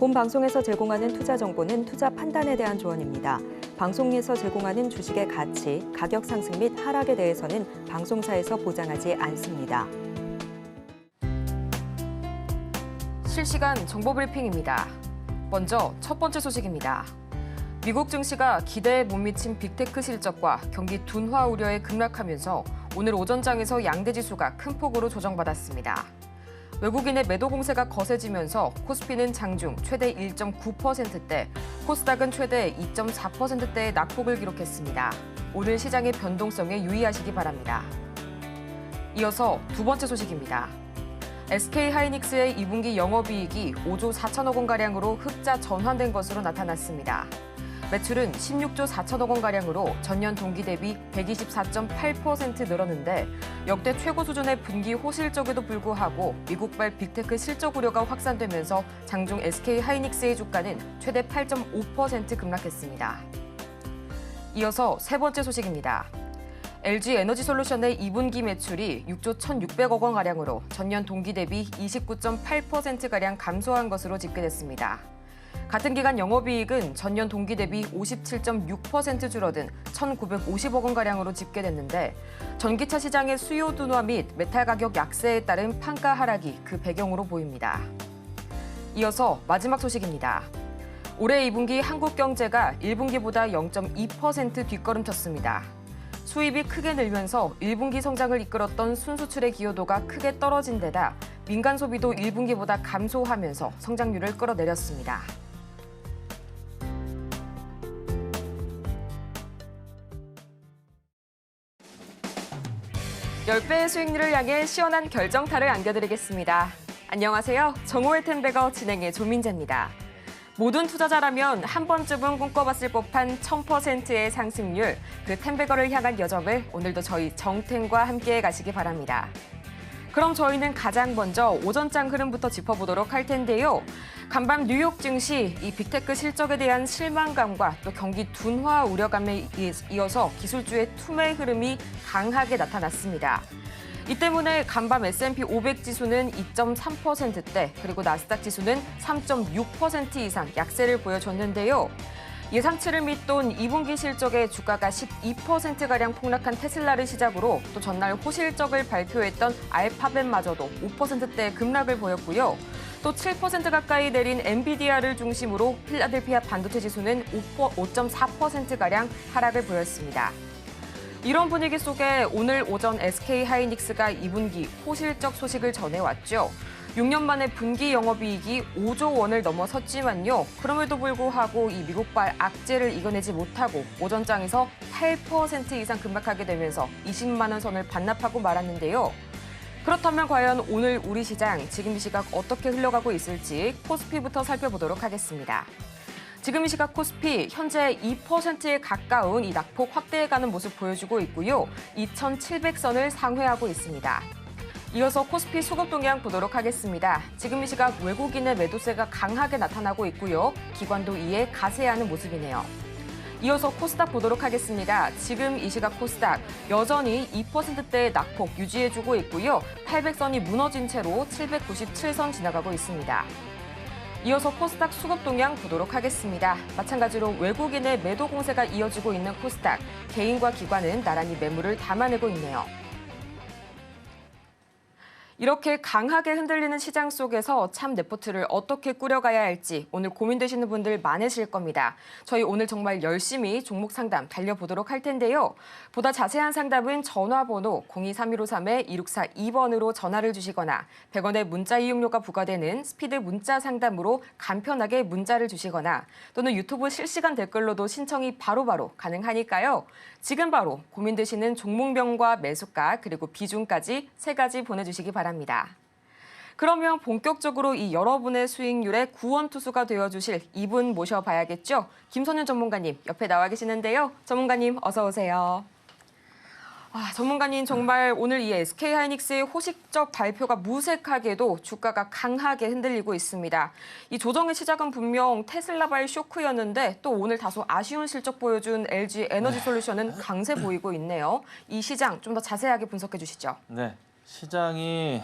본 방송에서 제공하는 투자 정보는 투자 판단에 대한 조언입니다. 방송에서 제공하는 주식의 가치, 가격 상승 및 하락에 대해서는 방송사에서 보장하지 않습니다. 실시간 정보 브리핑입니다. 먼저 첫 번째 소식입니다. 미국 증시가 기대에 못 미친 빅테크 실적과 경기 둔화 우려에 급락하면서 오늘 오전장에서 양대 지수가 큰 폭으로 조정받았습니다. 외국인의 매도 공세가 거세지면서 코스피는 장중 최대 1.9%대, 코스닥은 최대 2.4%대의 낙폭을 기록했습니다. 오늘 시장의 변동성에 유의하시기 바랍니다. 이어서 두 번째 소식입니다. SK하이닉스의 2분기 영업이익이 5조 4천억 원가량으로 흑자 전환된 것으로 나타났습니다. 매출은 16조 4천억 원가량으로 전년 동기 대비 124.8% 늘었는데 역대 최고 수준의 분기 호실적에도 불구하고 미국발 빅테크 실적 우려가 확산되면서 장중 SK하이닉스의 주가는 최대 8.5% 급락했습니다. 이어서 세 번째 소식입니다. LG에너지솔루션의 2분기 매출이 6조 1,600억 원가량으로 전년 동기 대비 29.8%가량 감소한 것으로 집계됐습니다. 같은 기간 영업이익은 전년 동기 대비 57.6% 줄어든 1,950억 원가량으로 집계됐는데 전기차 시장의 수요 둔화 및 메탈 가격 약세에 따른 판가 하락이 그 배경으로 보입니다. 이어서 마지막 소식입니다. 올해 2분기 한국 경제가 1분기보다 0.2% 뒷걸음쳤습니다. 수입이 크게 늘면서 1분기 성장을 이끌었던 순수출의 기여도가 크게 떨어진 데다 민간 소비도 1분기보다 감소하면서 성장률을 끌어내렸습니다. (10배의) 수익률을 향해 시원한 결정타를 안겨드리겠습니다. 안녕하세요. 정오의 텐베거 진행의 조민재입니다. 모든 투자자라면 한 번쯤은 꿈꿔봤을 법한 1000%의 상승률, 그 텐베거를 향한 여정을 오늘도 저희 정텐과 함께 가시기 바랍니다. 그럼 저희는 가장 먼저 오전장 흐름부터 짚어보도록 할 텐데요. 간밤 뉴욕 증시, 이 빅테크 실적에 대한 실망감과 또 경기 둔화 우려감에 이어서 기술주의 투매 흐름이 강하게 나타났습니다. 이 때문에 간밤 S&P 500 지수는 2.3%대, 그리고 나스닥 지수는 3.6% 이상 약세를 보여줬는데요. 예상치를 밑돈 2분기 실적에 주가가 12%가량 폭락한 테슬라를 시작으로 또 전날 호실적을 발표했던 알파벳마저도 5%대 급락을 보였고요. 또 7% 가까이 내린 엔비디아를 중심으로 필라델피아 반도체 지수는 5.4%가량 하락을 보였습니다. 이런 분위기 속에 오늘 오전 SK하이닉스가 2분기 호실적 소식을 전해왔죠. 6년 만에 분기 영업이익이 5조 원을 넘어섰지만요. 그럼에도 불구하고 이 미국발 악재를 이겨내지 못하고 오전장에서 8% 이상 급락하게 되면서 20만 원 선을 반납하고 말았는데요. 그렇다면 과연 오늘 우리 시장 지금 이 시각 어떻게 흘러가고 있을지 코스피부터 살펴보도록 하겠습니다. 지금 이 시각 코스피 현재 2%에 가까운 이 낙폭 확대해가는 모습 보여주고 있고요. 2,700선을 상회하고 있습니다. 이어서 코스피 수급 동향 보도록 하겠습니다. 지금 이 시각 외국인의 매도세가 강하게 나타나고 있고요. 기관도 이에 가세하는 모습이네요. 이어서 코스닥 보도록 하겠습니다. 지금 이 시각 코스닥 여전히 2%대의 낙폭 유지해주고 있고요. 800선이 무너진 채로 797선 지나가고 있습니다. 이어서 코스닥 수급 동향 보도록 하겠습니다. 마찬가지로 외국인의 매도 공세가 이어지고 있는 코스닥, 개인과 기관은 나란히 매물을 담아내고 있네요. 이렇게 강하게 흔들리는 시장 속에서 참 레포트를 어떻게 꾸려가야 할지 오늘 고민되시는 분들 많으실 겁니다. 저희 오늘 정말 열심히 종목 상담 달려보도록 할 텐데요. 보다 자세한 상담은 전화번호 023153-2642번으로 전화를 주시거나 100원의 문자 이용료가 부과되는 스피드 문자 상담으로 간편하게 문자를 주시거나 또는 유튜브 실시간 댓글로도 신청이 바로바로 가능하니까요. 지금 바로 고민되시는 종목명과 매수가 그리고 비중까지 3가지 보내주시기 바랍니다. 그러면 본격적으로 이 여러분의 수익률의 구원투수가 되어주실 이분 모셔봐야겠죠? 김선윤 전문가님 옆에 나와 계시는데요. 전문가님 어서 오세요. 전문가님 정말 오늘 이 SK하이닉스의 호식적 발표가 무색하게도 주가가 강하게 흔들리고 있습니다. 이 조정의 시작은 분명 테슬라발 쇼크였는데 또 오늘 다소 아쉬운 실적 보여준 LG에너지솔루션은 강세 보이고 있네요. 이 시장 좀 더 자세하게 분석해 주시죠. 네, 시장이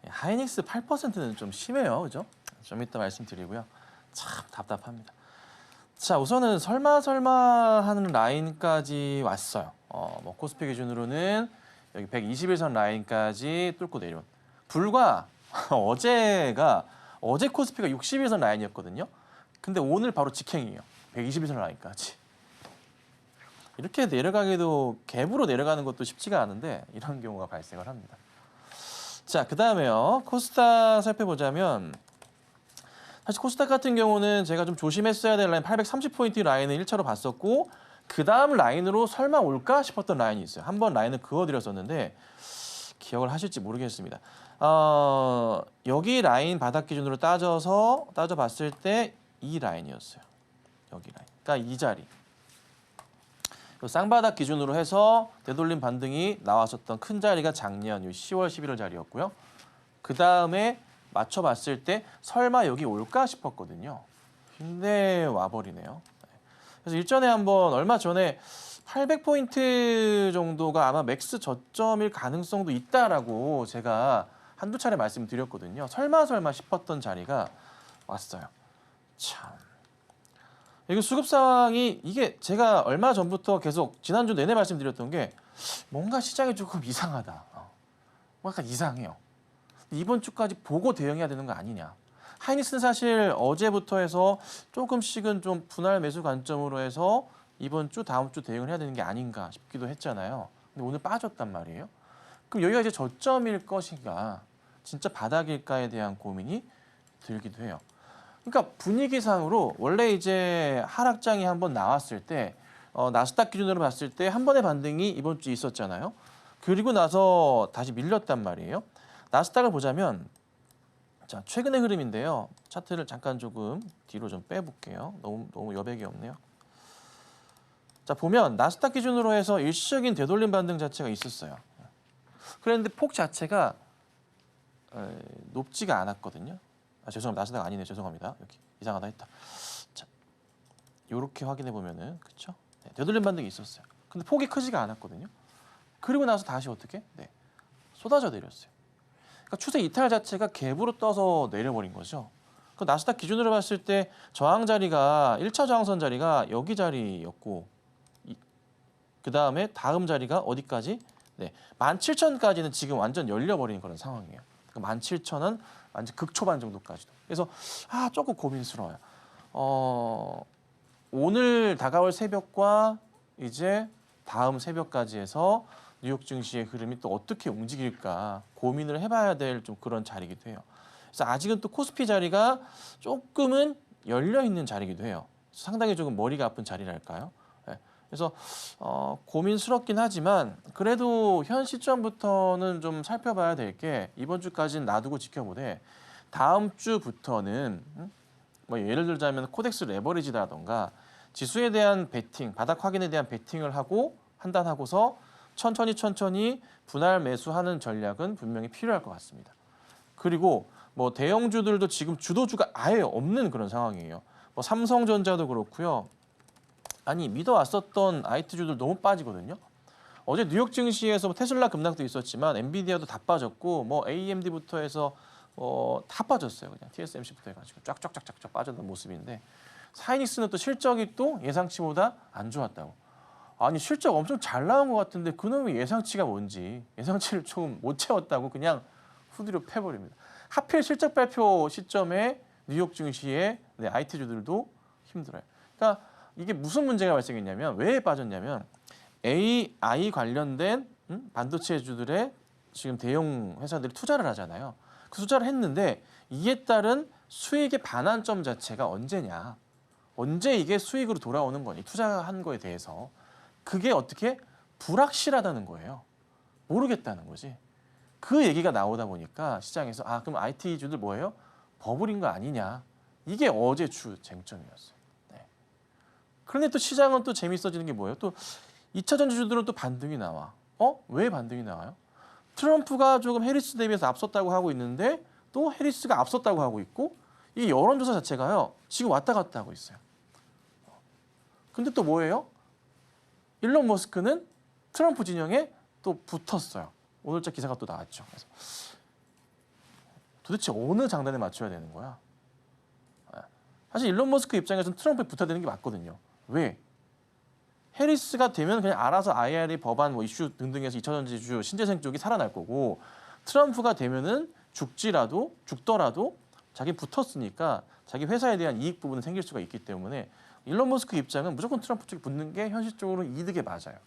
하이닉스 8%는 좀 심해요, 그죠? 좀 이따 말씀드리고요. 참 답답합니다. 자, 우선은 설마 하는 라인까지 왔어요. 뭐 코스피 기준으로는 여기 121선 라인까지 뚫고 내려온. 불과 어제 코스피가 61선 라인이었거든요. 근데 오늘 바로 직행이에요. 121선 라인까지. 이렇게 내려가기도 갭으로 내려가는 것도 쉽지가 않은데 이런 경우가 발생을 합니다. 자, 그다음에요. 코스닥 살펴보자면 사실 코스닥 같은 경우는 제가 좀 조심했어야 될 라인 830포인트 라인을 1차로 봤었고 그 다음 라인으로 설마 올까 싶었던 라인이 있어요. 한번 라인을 그어드렸었는데 기억을 하실지 모르겠습니다. 여기 라인 바닥 기준으로 따져봤을 때 이 라인이었어요. 여기 라인. 그러니까 이 자리. 쌍바닥 기준으로 해서 되돌림 반등이 나왔었던 큰 자리가 작년 10월 11월 자리였고요. 그 다음에 맞춰봤을 때 설마 여기 올까 싶었거든요. 근데 와버리네요. 그래서 일전에 한번 얼마 전에 800포인트 정도가 아마 맥스 저점일 가능성도 있다라고 제가 한두 차례 말씀드렸거든요. 설마 싶었던 자리가 왔어요. 참. 이거 수급 상황이 이게 제가 얼마 전부터 계속 지난주 내내 말씀드렸던 게 뭔가 시장이 조금 이상하다. 뭔가 이상해요. 이번 주까지 보고 대응해야 되는 거 아니냐. 하이닉스는 사실 어제부터 해서 조금씩은 좀 분할 매수 관점으로 해서 이번 주 다음 주 대응을 해야 되는 게 아닌가 싶기도 했잖아요. 근데 오늘 빠졌단 말이에요. 그럼 여기가 이제 저점일 것인가 진짜 바닥일까에 대한 고민이 들기도 해요. 그러니까 분위기상으로 원래 이제 하락장이 한번 나왔을 때 나스닥 기준으로 봤을 때 한 번의 반등이 이번 주에 있었잖아요. 그리고 나서 다시 밀렸단 말이에요. 나스닥을 보자면 자, 최근의 흐름인데요. 차트를 잠깐 조금 뒤로 좀 빼볼게요. 너무 여백이 없네요. 자, 보면 나스닥 기준으로 해서 일시적인 되돌림 반등 자체가 있었어요. 그런데 폭 자체가 높지가 않았거든요. 죄송합니다. 나스닥 아니네. 죄송합니다. 여기 이상하다 했다. 자, 이렇게 확인해 보면은 그렇죠? 네, 되돌림 반등이 있었어요. 근데 폭이 크지가 않았거든요. 그리고 나서 다시 어떻게? 네, 쏟아져 내렸어요. 그러니까 추세 이탈 자체가 갭으로 떠서 내려버린 거죠. 그 나스닥 기준으로 봤을 때 저항 자리가 1차 저항선 자리가 여기 자리였고 그 다음에 다음 자리가 어디까지? 네, 17,000까지는 지금 완전 열려버린 그런 상황이에요. 그러니까 17,000은 완전 극초반 정도까지도. 그래서 조금 고민스러워요. 오늘 다가올 새벽과 이제 다음 새벽까지 해서 뉴욕 증시의 흐름이 또 어떻게 움직일까 고민을 해봐야 될 좀 그런 자리이기도 해요. 그래서 아직은 또 코스피 자리가 조금은 열려 있는 자리이기도 해요. 상당히 조금 머리가 아픈 자리랄까요? 네. 그래서 고민스럽긴 하지만 그래도 현 시점부터는 좀 살펴봐야 될 게 이번 주까지는 놔두고 지켜보되 다음 주부터는 뭐 예를 들자면 코덱스 레버리지라던가 지수에 대한 베팅, 바닥 확인에 대한 베팅을 하고 판단하고서 천천히 분할 매수하는 전략은 분명히 필요할 것 같습니다. 그리고 뭐 대형주들도 지금 주도주가 아예 없는 그런 상황이에요. 뭐 삼성전자도 그렇고요. 아니 믿어왔었던 IT주들 너무 빠지거든요. 어제 뉴욕 증시에서 뭐 테슬라 급락도 있었지만 엔비디아도 다 빠졌고 뭐 AMD부터 해서 다 빠졌어요. 그냥 TSMC부터 해가지고 쫙쫙쫙쫙 빠졌던 모습인데 하이닉스는 또 실적이 또 예상치보다 안 좋았다고. 아니 실적 엄청 잘 나온 것 같은데 그놈의 예상치가 뭔지 예상치를 좀 못 채웠다고 그냥 후드려 패버립니다. 하필 실적 발표 시점에 뉴욕 증시의 IT주들도 힘들어요. 그러니까 이게 무슨 문제가 발생했냐면 왜 빠졌냐면 AI 관련된 반도체주들의 지금 대형 회사들이 투자를 하잖아요. 그 투자를 했는데 이에 따른 수익의 반환점 자체가 언제냐. 언제 이게 수익으로 돌아오는 거니 투자한 거에 대해서. 그게 어떻게 불확실하다는 거예요. 모르겠다는 거지. 그 얘기가 나오다 보니까 시장에서 그럼 IT주들 뭐예요? 버블인 거 아니냐. 이게 어제 주 쟁점이었어요. 네. 그런데 또 시장은 또 재밌어지는 게 뭐예요? 또 2차 전지주들은 또 반등이 나와. 왜 반등이 나와요? 트럼프가 조금 해리스 대비해서 앞섰다고 하고 있는데 또 해리스가 앞섰다고 하고 있고 이 여론조사 자체가요. 지금 왔다 갔다 하고 있어요. 근데 또 뭐예요? 일론 머스크는 트럼프 진영에 또 붙었어요. 오늘자 기사가 또 나왔죠. 그래서 도대체 어느 장단에 맞춰야 되는 거야? 사실 일론 머스크 입장에서는 트럼프에 붙어야 되는 게 맞거든요. 왜? 해리스가 되면 그냥 알아서 IRA 법안 뭐 이슈 등등에서 2차 전지주 신재생 쪽이 살아날 거고 트럼프가 되면은 죽더라도 자기 붙었으니까 자기 회사에 대한 이익 부분은 생길 수가 있기 때문에 일론 머스크 입장은 무조건 트럼프 쪽에 붙는 게 현실적으로 이득에 맞아요.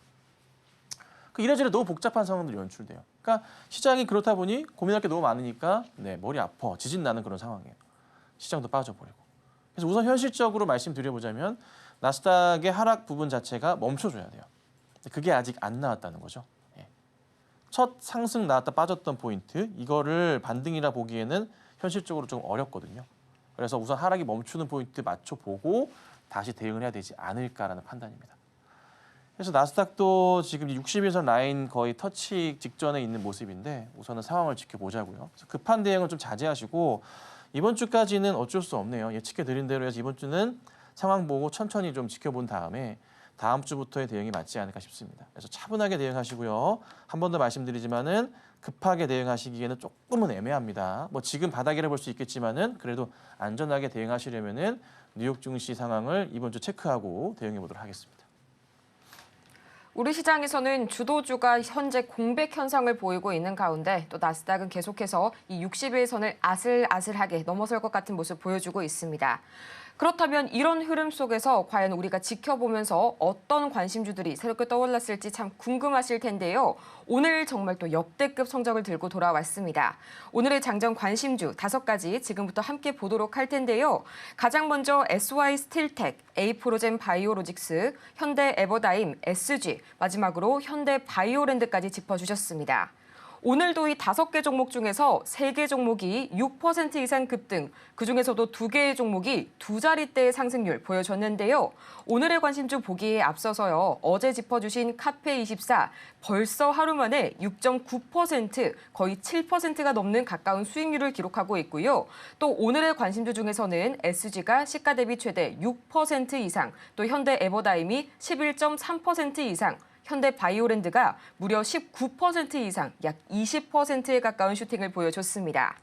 그 이래저래 너무 복잡한 상황들이 연출돼요. 그러니까 시장이 그렇다 보니 고민할 게 너무 많으니까 네, 머리 아파 지진 나는 그런 상황이에요. 시장도 빠져버리고. 그래서 우선 현실적으로 말씀드려보자면 나스닥의 하락 부분 자체가 멈춰줘야 돼요. 그게 아직 안 나왔다는 거죠. 예. 첫 상승 나왔다 빠졌던 포인트 이거를 반등이라 보기에는 현실적으로 좀 어렵거든요. 그래서 우선 하락이 멈추는 포인트 맞춰보고 다시 대응을 해야 되지 않을까라는 판단입니다. 그래서 나스닥도 지금 60일선 라인 거의 터치 직전에 있는 모습인데 우선은 상황을 지켜보자고요. 그래서 급한 대응은 좀 자제하시고 이번 주까지는 어쩔 수 없네요. 예측해 드린 대로 해서 이번 주는 상황 보고 천천히 좀 지켜본 다음에 다음 주부터의 대응이 맞지 않을까 싶습니다. 그래서 차분하게 대응하시고요. 한 번 더 말씀드리지만은 급하게 대응하시기에는 조금은 애매합니다. 뭐 지금 바닥이라 볼 수 있겠지만은 그래도 안전하게 대응하시려면은 뉴욕 증시 상황을 이번 주 체크하고 대응해 보도록 하겠습니다. 우리 시장에서는 주도주가 현재 공백 현상을 보이고 있는 가운데 또 나스닥은 계속해서 이 60일 선을 아슬아슬하게 넘어설 것 같은 모습 보여주고 있습니다. 그렇다면 이런 흐름 속에서 과연 우리가 지켜보면서 어떤 관심주들이 새롭게 떠올랐을지 참 궁금하실 텐데요. 오늘 정말 또 역대급 성적을 들고 돌아왔습니다. 오늘의 장정 관심주 5가지 지금부터 함께 보도록 할 텐데요. 가장 먼저 SY 스틸텍, 에이프로젠 바이오로직스, 현대 에버다임, SG, 마지막으로 현대 바이오랜드까지 짚어주셨습니다. 오늘도 이 5개 종목 중에서 3개 종목이 6% 이상 급등, 그중에서도 2개의 종목이 2자릿대의 상승률 보여줬는데요. 오늘의 관심주 보기에 앞서서요. 어제 짚어주신 카페24 벌써 하루 만에 6.9%, 거의 7%가 넘는 가까운 수익률을 기록하고 있고요. 또 오늘의 관심주 중에서는 SG가 시가 대비 최대 6% 이상, 또 현대 에버다임이 11.3% 이상, 현대 바이오랜드가 무려 19% 이상, 약 20%에 가까운 슈팅을 보여줬습니다.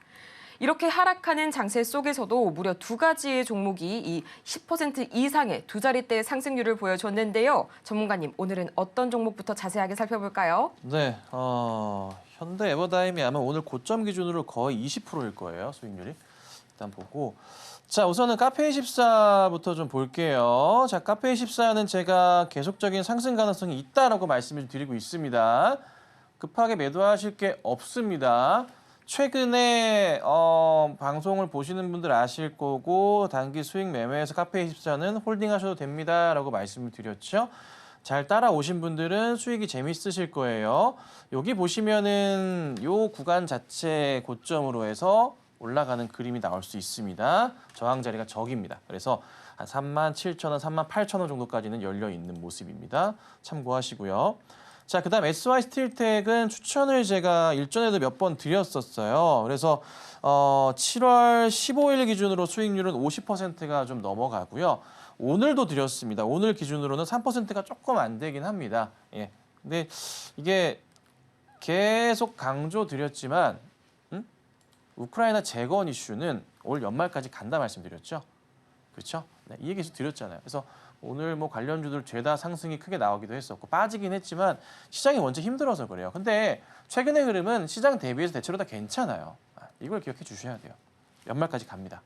이렇게 하락하는 장세 속에서도 무려 2가지의 종목이 이 10% 이상의 2자릿대의 상승률을 보여줬는데요. 전문가님, 오늘은 어떤 종목부터 자세하게 살펴볼까요? 네, 현대 에버다임이 아마 오늘 고점 기준으로 거의 20%일 거예요, 수익률이. 일단 보고. 자, 우선은 카페24부터 좀 볼게요. 자, 카페24는 제가 계속적인 상승 가능성이 있다라고 말씀을 드리고 있습니다. 급하게 매도하실 게 없습니다. 최근에 방송을 보시는 분들 아실 거고 단기 수익 매매에서 카페24는 홀딩하셔도 됩니다라고 말씀을 드렸죠. 잘 따라오신 분들은 수익이 재밌으실 거예요. 여기 보시면은 요 구간 자체 고점으로 해서 올라가는 그림이 나올 수 있습니다. 저항 자리가 저기입니다. 그래서 한 37,000원, 38,000원 정도까지는 열려 있는 모습입니다. 참고하시고요. 자, 그다음 SY 스틸텍은 추천을 제가 일전에도 몇 번 드렸었어요. 그래서 7월 15일 기준으로 수익률은 50%가 좀 넘어가고요. 오늘도 드렸습니다. 오늘 기준으로는 3%가 조금 안 되긴 합니다. 예. 근데 이게 계속 강조 드렸지만 우크라이나 재건 이슈는 올 연말까지 간다 말씀드렸죠. 그렇죠? 네, 이 얘기 드렸잖아요. 그래서 오늘 뭐 관련주들 죄다 상승이 크게 나오기도 했었고 빠지긴 했지만 시장이 먼저 힘들어서 그래요. 근데 최근의 흐름은 시장 대비해서 대체로 다 괜찮아요. 이걸 기억해 주셔야 돼요. 연말까지 갑니다.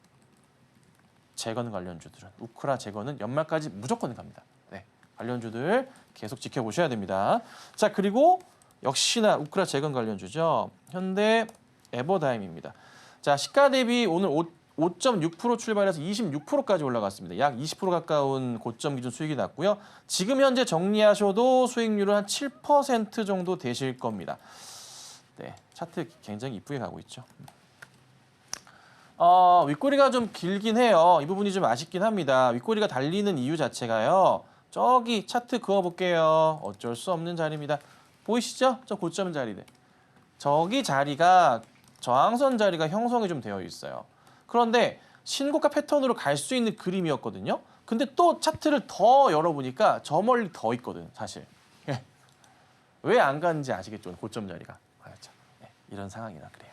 재건 관련주들은 우크라 재건은 연말까지 무조건 갑니다. 네, 관련주들 계속 지켜보셔야 됩니다. 자, 그리고 역시나 우크라 재건 관련주죠. 현대 에버다임입니다. 자, 시가 대비 오늘 5.6% 출발해서 26%까지 올라갔습니다. 약 20% 가까운 고점 기준 수익이 났고요. 지금 현재 정리하셔도 수익률은 한 7% 정도 되실 겁니다. 네, 차트 굉장히 이쁘게 가고 있죠. 윗꼬리가 좀 길긴 해요. 이 부분이 좀 아쉽긴 합니다. 윗꼬리가 달리는 이유 자체가요. 저기 차트 그어볼게요. 어쩔 수 없는 자리입니다. 보이시죠? 저 고점 자리들. 저기 자리가 저항선 자리가 형성이 좀 되어 있어요. 그런데 신고가 패턴으로 갈 수 있는 그림이었거든요. 근데 또 차트를 더 열어보니까 저 멀리 더 있거든, 사실. 왜 안 가는지 아시겠죠? 고점 자리가. 네, 이런 상황이라 그래요.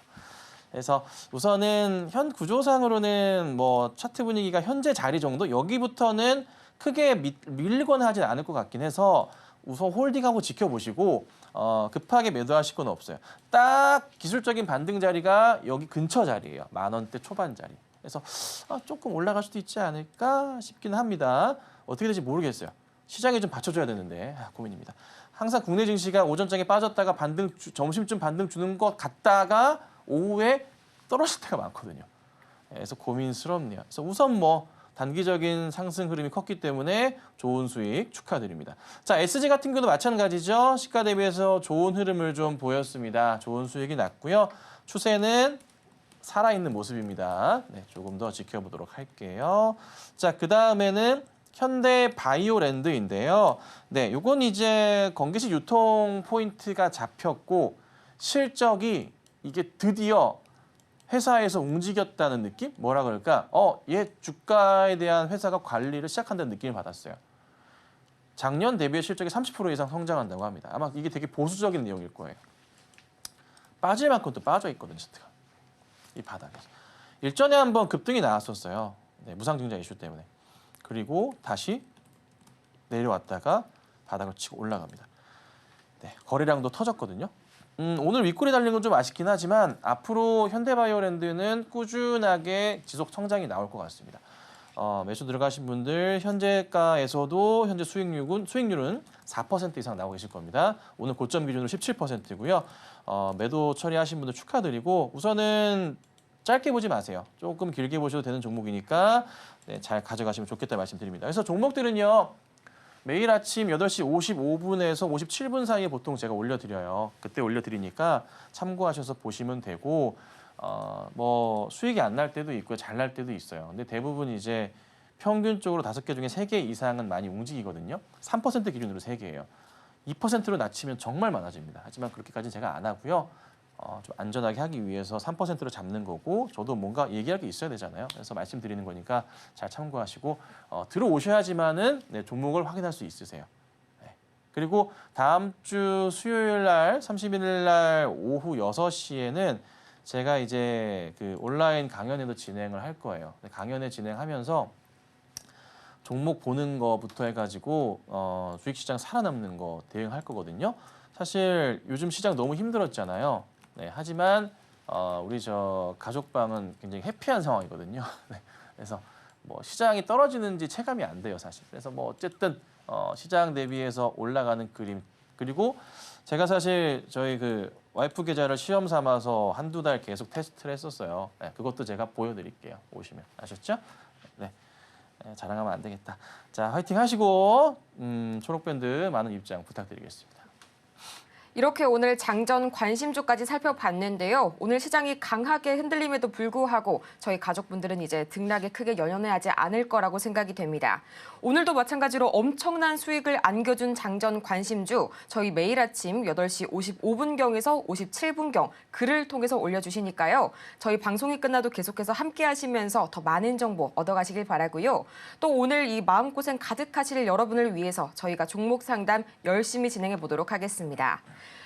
그래서 우선은 현 구조상으로는 뭐 차트 분위기가 현재 자리 정도 여기부터는 크게 밀리거나 하진 않을 것 같긴 해서 우선 홀딩하고 지켜보시고 급하게 매도하실 건 없어요. 딱 기술적인 반등 자리가 여기 근처 자리예요. 10,000원대 초반 자리. 그래서 조금 올라갈 수도 있지 않을까 싶기는 합니다. 어떻게 될지 모르겠어요. 시장이 좀 받쳐줘야 되는데 고민입니다. 항상 국내 증시가 오전장에 빠졌다가 점심쯤 반등 주는 것 같다가 오후에 떨어질 때가 많거든요. 그래서 고민스럽네요. 그래서 우선 뭐 단기적인 상승 흐름이 컸기 때문에 좋은 수익 축하드립니다. 자, SG 같은 경우도 마찬가지죠. 시가 대비해서 좋은 흐름을 좀 보였습니다. 좋은 수익이 났고요. 추세는 살아있는 모습입니다. 네, 조금 더 지켜보도록 할게요. 자, 그 다음에는 현대바이오랜드인데요. 네, 요건 이제 건기식 유통 포인트가 잡혔고 실적이 이게 드디어 회사에서 움직였다는 느낌? 뭐라 그럴까? 얘 주가에 대한 회사가 관리를 시작한다는 느낌을 받았어요. 작년 대비 실적이 30% 이상 성장한다고 합니다. 아마 이게 되게 보수적인 내용일 거예요. 빠질 만큼 또 빠져 있거든요, 차트가. 이 바닥에서. 일전에 한번 급등이 나왔었어요. 네, 무상증자 이슈 때문에. 그리고 다시 내려왔다가 바닥을 치고 올라갑니다. 네, 거래량도 터졌거든요. 오늘 윗골이 달린 건 좀 아쉽긴 하지만 앞으로 현대바이오랜드는 꾸준하게 지속 성장이 나올 것 같습니다. 매수 들어가신 분들 현재가에서도 현재 수익률은 4% 이상 나오고 계실 겁니다. 오늘 고점 기준으로 17%고요. 매도 처리하신 분들 축하드리고 우선은 짧게 보지 마세요. 조금 길게 보셔도 되는 종목이니까 네, 잘 가져가시면 좋겠다 말씀드립니다. 그래서 종목들은요. 매일 아침 8시 55분에서 57분 사이에 보통 제가 올려드려요. 그때 올려드리니까 참고하셔서 보시면 되고 뭐 수익이 안 날 때도 있고요. 잘 날 때도 있어요. 근데 대부분 이제 평균적으로 5개 중에 3개 이상은 많이 움직이거든요. 3% 기준으로 3개예요. 2%로 낮추면 정말 많아집니다. 하지만 그렇게까지는 제가 안 하고요. 좀 안전하게 하기 위해서 3%로 잡는 거고 저도 뭔가 얘기할 게 있어야 되잖아요. 그래서 말씀드리는 거니까 잘 참고하시고 들어오셔야지만은 네, 종목을 확인할 수 있으세요. 네. 그리고 다음 주 수요일 날 30일 날 오후 6시에는 제가 이제 그 온라인 강연회도 진행을 할 거예요. 강연회 진행하면서 종목 보는 거부터 해가지고 주식시장 살아남는 거 대응할 거거든요. 사실 요즘 시장 너무 힘들었잖아요. 네, 하지만 우리 저 가족방은 굉장히 해피한 상황이거든요. 네, 그래서 뭐 시장이 떨어지는지 체감이 안 돼요, 사실. 그래서 뭐 어쨌든 시장 대비해서 올라가는 그림 그리고 제가 사실 저희 그 와이프 계좌를 시험 삼아서 한두 달 계속 테스트를 했었어요. 네, 그것도 제가 보여드릴게요. 오시면 아셨죠? 네, 자랑하면 안 되겠다. 자, 화이팅 하시고 초록밴드 많은 입장 부탁드리겠습니다. 이렇게 오늘 장전 관심주까지 살펴봤는데요. 오늘 시장이 강하게 흔들림에도 불구하고 저희 가족분들은 이제 등락에 크게 연연해하지 않을 거라고 생각이 됩니다. 오늘도 마찬가지로 엄청난 수익을 안겨준 장전 관심주 저희 매일 아침 8시 55분경에서 57분경 글을 통해서 올려주시니까요. 저희 방송이 끝나도 계속해서 함께 하시면서 더 많은 정보 얻어가시길 바라고요. 또 오늘 이 마음고생 가득하실 여러분을 위해서 저희가 종목 상담 열심히 진행해 보도록 하겠습니다.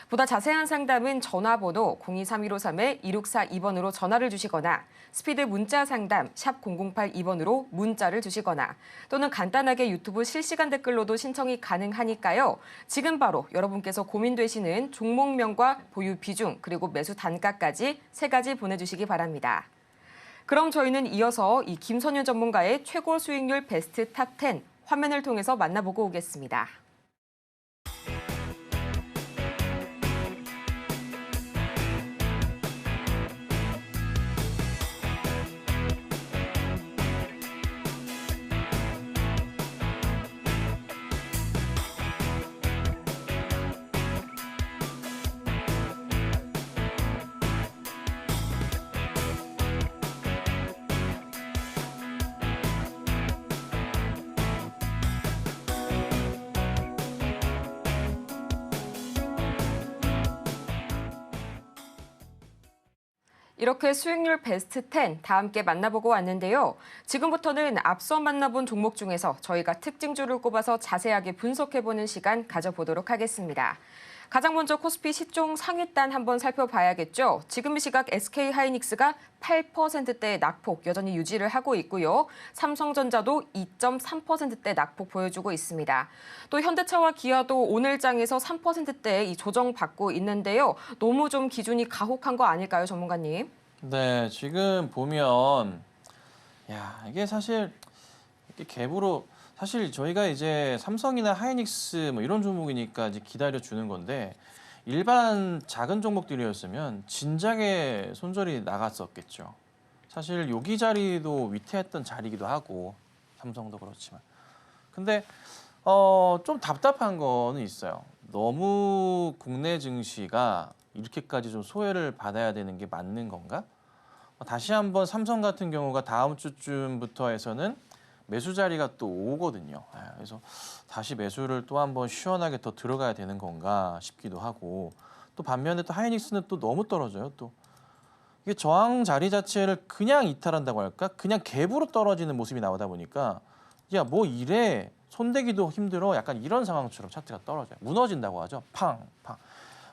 보다 자세한 상담은 전화번호 023153-2642번으로 전화를 주시거나 스피드 문자 상담 샵 0082번으로 문자를 주시거나 또는 간단하게 유튜브 실시간 댓글로도 신청이 가능하니까요. 지금 바로 여러분께서 고민되시는 종목명과 보유 비중 그리고 매수 단가까지 3가지 보내주시기 바랍니다. 그럼 저희는 이어서 이 김선윤 전문가의 최고 수익률 베스트 탑 10 화면을 통해서 만나보고 오겠습니다. 이렇게 수익률 베스트 10 다 함께 만나보고 왔는데요. 지금부터는 앞서 만나본 종목 중에서 저희가 특징주를 꼽아서 자세하게 분석해보는 시간 가져보도록 하겠습니다. 가장 먼저 코스피 시총 상위단 한번 살펴봐야겠죠. 지금 이 시각 SK하이닉스가 8%대 낙폭 여전히 유지를 하고 있고요. 삼성전자도 2.3%대 낙폭 보여주고 있습니다. 또 현대차와 기아도 오늘 장에서 3%대 이 조정받고 있는데요. 너무 좀 기준이 가혹한 거 아닐까요, 전문가님? 네, 지금 보면 이게 사실 이렇게 갭으로 사실 저희가 이제 삼성이나 하이닉스 뭐 이런 종목이니까 이제 기다려 주는 건데 일반 작은 종목들이었으면 진작에 손절이 나갔었겠죠. 사실 여기 자리도 위태했던 자리이기도 하고 삼성도 그렇지만 근데 좀 답답한 거는 있어요. 너무 국내 증시가 이렇게까지 좀 소외를 받아야 되는 게 맞는 건가? 다시 한번 삼성 같은 경우가 다음 주쯤부터 해서는 매수 자리가 또 오거든요. 그래서 다시 매수를 또 한번 시원하게 더 들어가야 되는 건가 싶기도 하고 또 반면에 또 하이닉스는 또 너무 떨어져요. 또 이게 저항 자리 자체를 그냥 이탈한다고 할까? 그냥 갭으로 떨어지는 모습이 나오다 보니까 야, 뭐 이래 손대기도 힘들어 약간 이런 상황처럼 차트가 떨어져요. 무너진다고 하죠. 팡.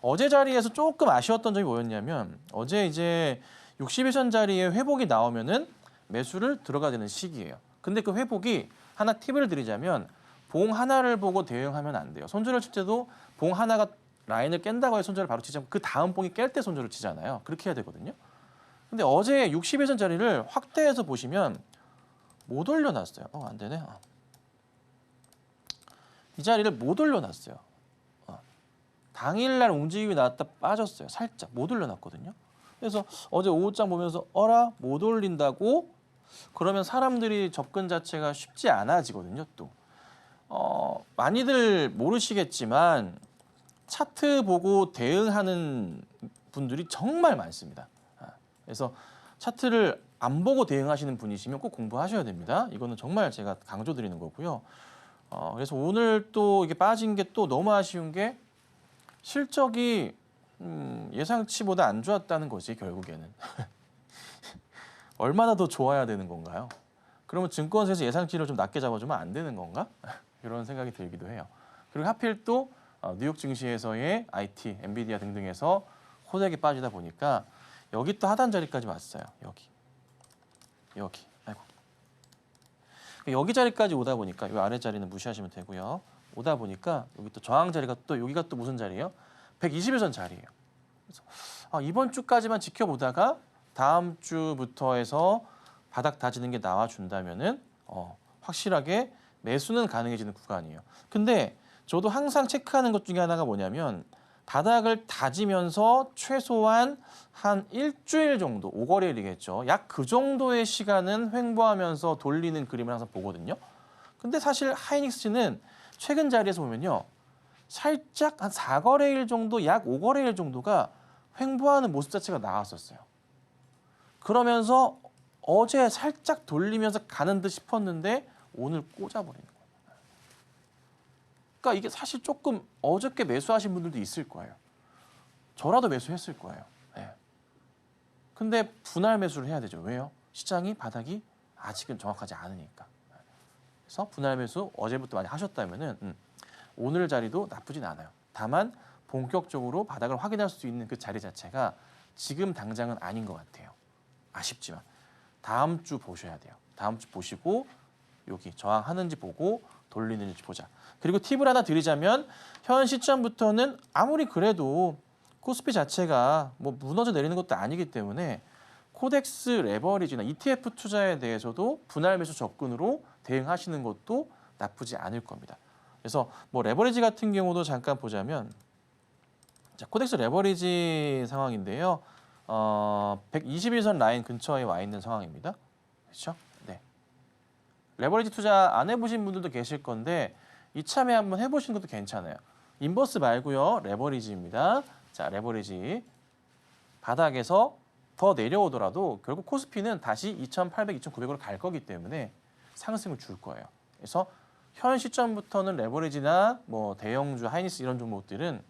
어제 자리에서 조금 아쉬웠던 점이 뭐였냐면 어제 이제 60일선 자리에 회복이 나오면은 매수를 들어가야 되는 시기예요. 근데 그 회복이 하나 팁을 드리자면 봉 하나를 보고 대응하면 안 돼요. 손절을 칠 때도 봉 하나가 라인을 깬다고 해서 손절을 바로 치자면 그 다음 봉이 깰 때 손절을 치잖아요. 그렇게 해야 되거든요. 근데 어제 60일선 자리를 확대해서 보시면 못 올려놨어요. 안 되네. 이 자리를 못 올려놨어요. 당일날 움직임이 나왔다 빠졌어요. 살짝 못 올려놨거든요. 그래서 어제 오후장 보면서 못 올린다고 그러면 사람들이 접근 자체가 쉽지 않아지거든요. 또 많이들 모르시겠지만 차트 보고 대응하는 분들이 정말 많습니다. 그래서 차트를 안 보고 대응하시는 분이시면 꼭 공부하셔야 됩니다. 이거는 정말 제가 강조드리는 거고요. 그래서 오늘 또 이게 빠진 게 또 너무 아쉬운 게 실적이 예상치보다 안 좋았다는 거지 결국에는. 얼마나 더 좋아야 되는 건가요? 그러면 증권사에서 예상치를 좀 낮게 잡아주면 안 되는 건가? 이런 생각이 들기도 해요. 그리고 하필 또 뉴욕 증시에서의 IT, 엔비디아 등등에서 호되게 빠지다 보니까 여기 또 하단 자리까지 왔어요. 여기. 아이고. 여기 자리까지 오다 보니까 이 아래 자리는 무시하시면 되고요. 오다 보니까 여기 또 저항 자리가 또 여기가 또 무슨 자리예요? 120일선 자리예요. 그래서 이번 주까지만 지켜보다가 다음 주부터 해서 바닥 다지는 게 나와준다면은 확실하게 매수는 가능해지는 구간이에요. 근데 저도 항상 체크하는 것 중에 하나가 뭐냐면 바닥을 다지면서 최소한 한 일주일 정도, 5거래일이겠죠. 약 그 정도의 시간은 횡보하면서 돌리는 그림을 항상 보거든요. 근데 사실 하이닉스는 최근 자리에서 보면요. 살짝 한 4거래일 정도, 약 5거래일 정도가 횡보하는 모습 자체가 나왔었어요. 그러면서 어제 살짝 돌리면서 가는 듯 싶었는데 오늘 꽂아버리는 거예요. 그러니까 이게 사실 조금 어저께 매수하신 분들도 있을 거예요. 저라도 매수했을 거예요. 네. 근데 분할 매수를 해야 되죠. 왜요? 시장이 바닥이 아직은 정확하지 않으니까. 그래서 분할 매수 어제부터 많이 하셨다면은 오늘 자리도 나쁘진 않아요. 다만 본격적으로 바닥을 확인할 수 있는 그 자리 자체가 지금 당장은 아닌 것 같아요. 아쉽지만 다음 주 보셔야 돼요. 다음 주 보시고 여기 저항하는지 보고 돌리는지 보자. 그리고 팁을 하나 드리자면 현 시점부터는 아무리 그래도 코스피 자체가 뭐 무너져 내리는 것도 아니기 때문에 코덱스 레버리지나 ETF 투자에 대해서도 분할 매수 접근으로 대응하시는 것도 나쁘지 않을 겁니다. 그래서 뭐 레버리지 같은 경우도 잠깐 보자면 자, 코덱스 레버리지 상황인데요. 121선 라인 근처에 와 있는 상황입니다. 그렇죠? 네. 레버리지 투자 안 해보신 분들도 계실 건데 이참에 한번 해보시는 것도 괜찮아요. 인버스 말고요. 레버리지입니다. 자, 레버리지 바닥에서 더 내려오더라도 결국 코스피는 다시 2,800, 2,900으로 갈 거기 때문에 상승을 줄 거예요. 그래서 현 시점부터는 레버리지나 뭐 대형주, 하이닉스 이런 종목들은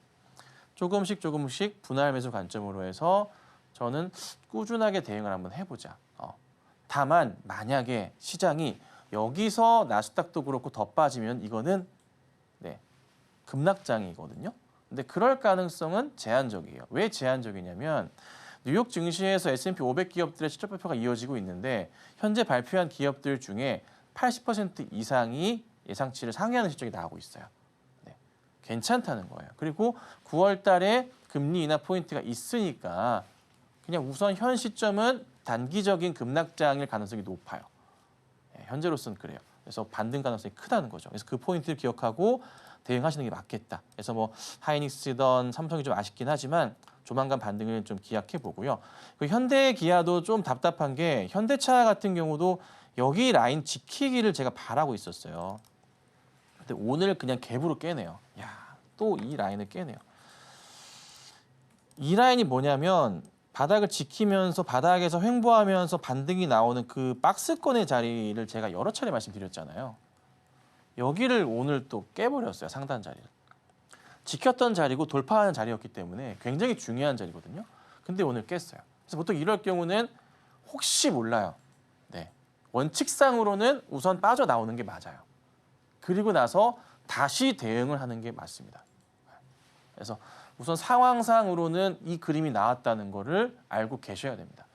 조금씩 분할 매수 관점으로 해서 저는 꾸준하게 대응을 한번 해보자. 다만 만약에 시장이 여기서 나스닥도 그렇고 더 빠지면 이거는 네, 급락장이거든요. 근데 그럴 가능성은 제한적이에요. 왜 제한적이냐면 뉴욕 증시에서 S&P 500 기업들의 실적 발표가 이어지고 있는데 현재 발표한 기업들 중에 80% 이상이 예상치를 상회하는 실적이 나오고 있어요. 네, 괜찮다는 거예요. 그리고 9월 달에 금리 인하 포인트가 있으니까 그냥 우선 현 시점은 단기적인 급락장일 가능성이 높아요. 네, 현재로서는 그래요. 그래서 반등 가능성이 크다는 거죠. 그래서 그 포인트를 기억하고 대응하시는 게 맞겠다. 그래서 뭐 하이닉스든 삼성이 좀 아쉽긴 하지만 조만간 반등을 좀 기약해 보고요. 그 현대기아도 좀 답답한 게 현대차 같은 경우도 여기 라인 지키기를 제가 바라고 있었어요. 근데 오늘 그냥 갭으로 깨네요. 야, 또 이 라인을 깨네요. 이 라인이 뭐냐면 바닥을 지키면서 바닥에서 횡보하면서 반등이 나오는 그 박스권의 자리를 제가 여러 차례 말씀드렸잖아요. 여기를 오늘 또 깨버렸어요. 상단 자리를. 지켰던 자리고 돌파하는 자리였기 때문에 굉장히 중요한 자리거든요. 근데 오늘 깼어요. 그래서 보통 이럴 경우는 혹시 몰라요. 네, 원칙상으로는 우선 빠져나오는 게 맞아요. 그리고 나서 다시 대응을 하는 게 맞습니다. 그래서 우선 상황상으로는 이 그림이 나왔다는 거를 알고 계셔야 됩니다.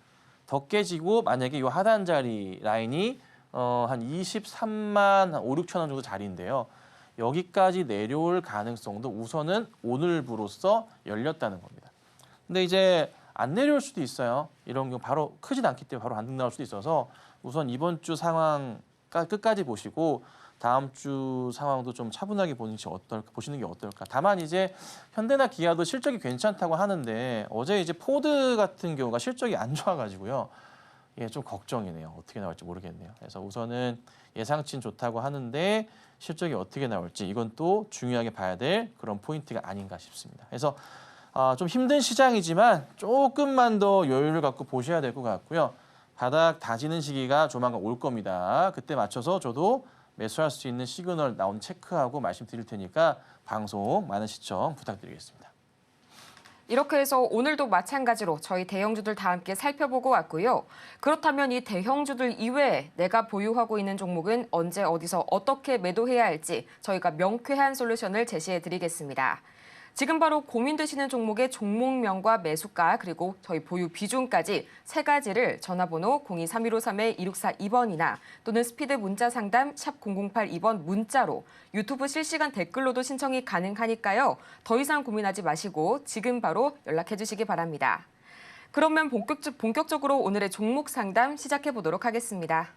더 깨지고 만약에 이 하단 자리 라인이 한 23만 5, 6천 원 정도 자리인데요. 여기까지 내려올 가능성도 우선은 오늘부로써 열렸다는 겁니다. 근데 이제 안 내려올 수도 있어요. 이런 경우 바로 크진 않기 때문에 바로 반등 나올 수도 있어서 우선 이번 주 상황 끝까지 보시고 다음 주 상황도 좀 차분하게 보시는 게 어떨까. 다만 이제 현대나 기아도 실적이 괜찮다고 하는데 어제 이제 포드 같은 경우가 실적이 안 좋아가지고요. 예, 좀 걱정이네요. 어떻게 나올지 모르겠네요. 그래서 우선은 예상치는 좋다고 하는데 실적이 어떻게 나올지 이건 또 중요하게 봐야 될 그런 포인트가 아닌가 싶습니다. 그래서 좀 힘든 시장이지만 조금만 더 여유를 갖고 보셔야 될 것 같고요. 바닥 다지는 시기가 조만간 올 겁니다. 그때 맞춰서 저도 매수할 수 있는 시그널 나온 체크하고 말씀드릴 테니까 방송 많은 시청 부탁드리겠습니다. 이렇게 해서 오늘도 마찬가지로 저희 대형주들 다 함께 살펴보고 왔고요. 그렇다면 이 대형주들 이외에 내가 보유하고 있는 종목은 언제 어디서 어떻게 매도해야 할지 저희가 명쾌한 솔루션을 제시해 드리겠습니다. 지금 바로 고민되시는 종목의 종목명과 매수가 그리고 저희 보유 비중까지 세 가지를 전화번호 023153-2642번이나 또는 스피드 문자 상담 샵 0082번 문자로 유튜브 실시간 댓글로도 신청이 가능하니까요. 더 이상 고민하지 마시고 지금 바로 연락해 주시기 바랍니다. 그러면 본격적으로 오늘의 종목 상담 시작해 보도록 하겠습니다.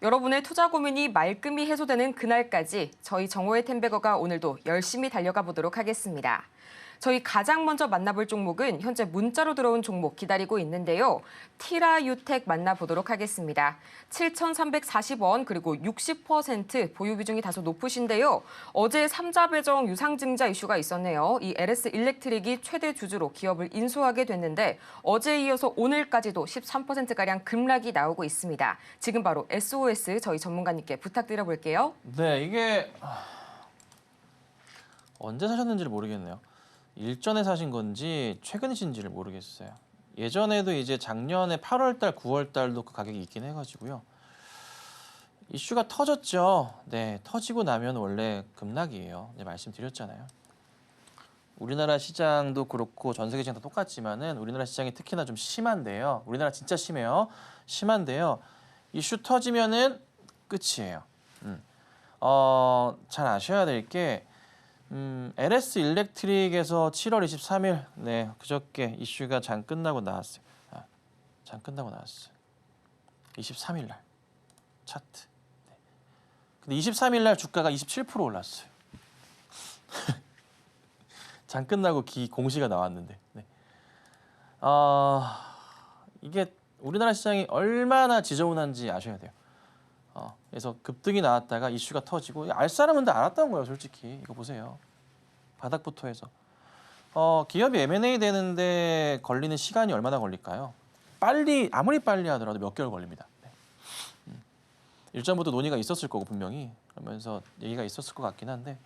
여러분의 투자 고민이 말끔히 해소되는 그날까지 저희 정호의 텐베거가 오늘도 열심히 달려가 보도록 하겠습니다. 저희 가장 먼저 만나볼 종목은 현재 문자로 들어온 종목 기다리고 있는데요. 티라유텍 만나보도록 하겠습니다. 7,340원 그리고 60% 보유 비중이 다소 높으신데요. 어제 3자 배정 유상증자 이슈가 있었네요. 이 LS 일렉트릭이 최대 주주로 기업을 인수하게 됐는데 어제에 이어서 오늘까지도 13%가량 급락이 나오고 있습니다. 지금 바로 SOS 저희 전문가님께 부탁드려 볼게요. 네, 이게 언제 사셨는지를 모르겠네요. 일전에 사신 건지 최근이신지를 모르겠어요. 예전에도 이제 작년에 8월 달, 9월 달도 그 가격이 있긴 해가지고요. 이슈가 터졌죠. 네, 터지고 나면 원래 급락이에요. 네, 말씀드렸잖아요. 우리나라 시장도 그렇고 전 세계 시장도 똑같지만은 우리나라 시장이 특히나 좀 심한데요. 우리나라 진짜 심해요. 심한데요. 이슈 터지면은 끝이에요. 잘 아셔야 될 게 LS 일렉트릭에서 7월 23일 네 그저께 이슈가 장 끝나고 나왔어요. 장 끝나고 나왔어요. 23일 날 차트. 네. 근데 23일 날 주가가 27% 올랐어요. 장 끝나고 공시가 나왔는데. 네. 이게 우리나라 시장이 얼마나 지저분한지 아셔야 돼요. 그래서 급등이 나왔다가 이슈가 터지고 알 사람은 다 알았던 거예요, 솔직히. 이거 보세요. 바닥부터 해서. 기업이 M&A 되는데 걸리는 시간이 얼마나 걸릴까요? 아무리 빨리 하더라도 몇 개월 걸립니다. 네. 일전부터 논의가 있었을 거고 분명히 그러면서 얘기가 있었을 것 같긴 한데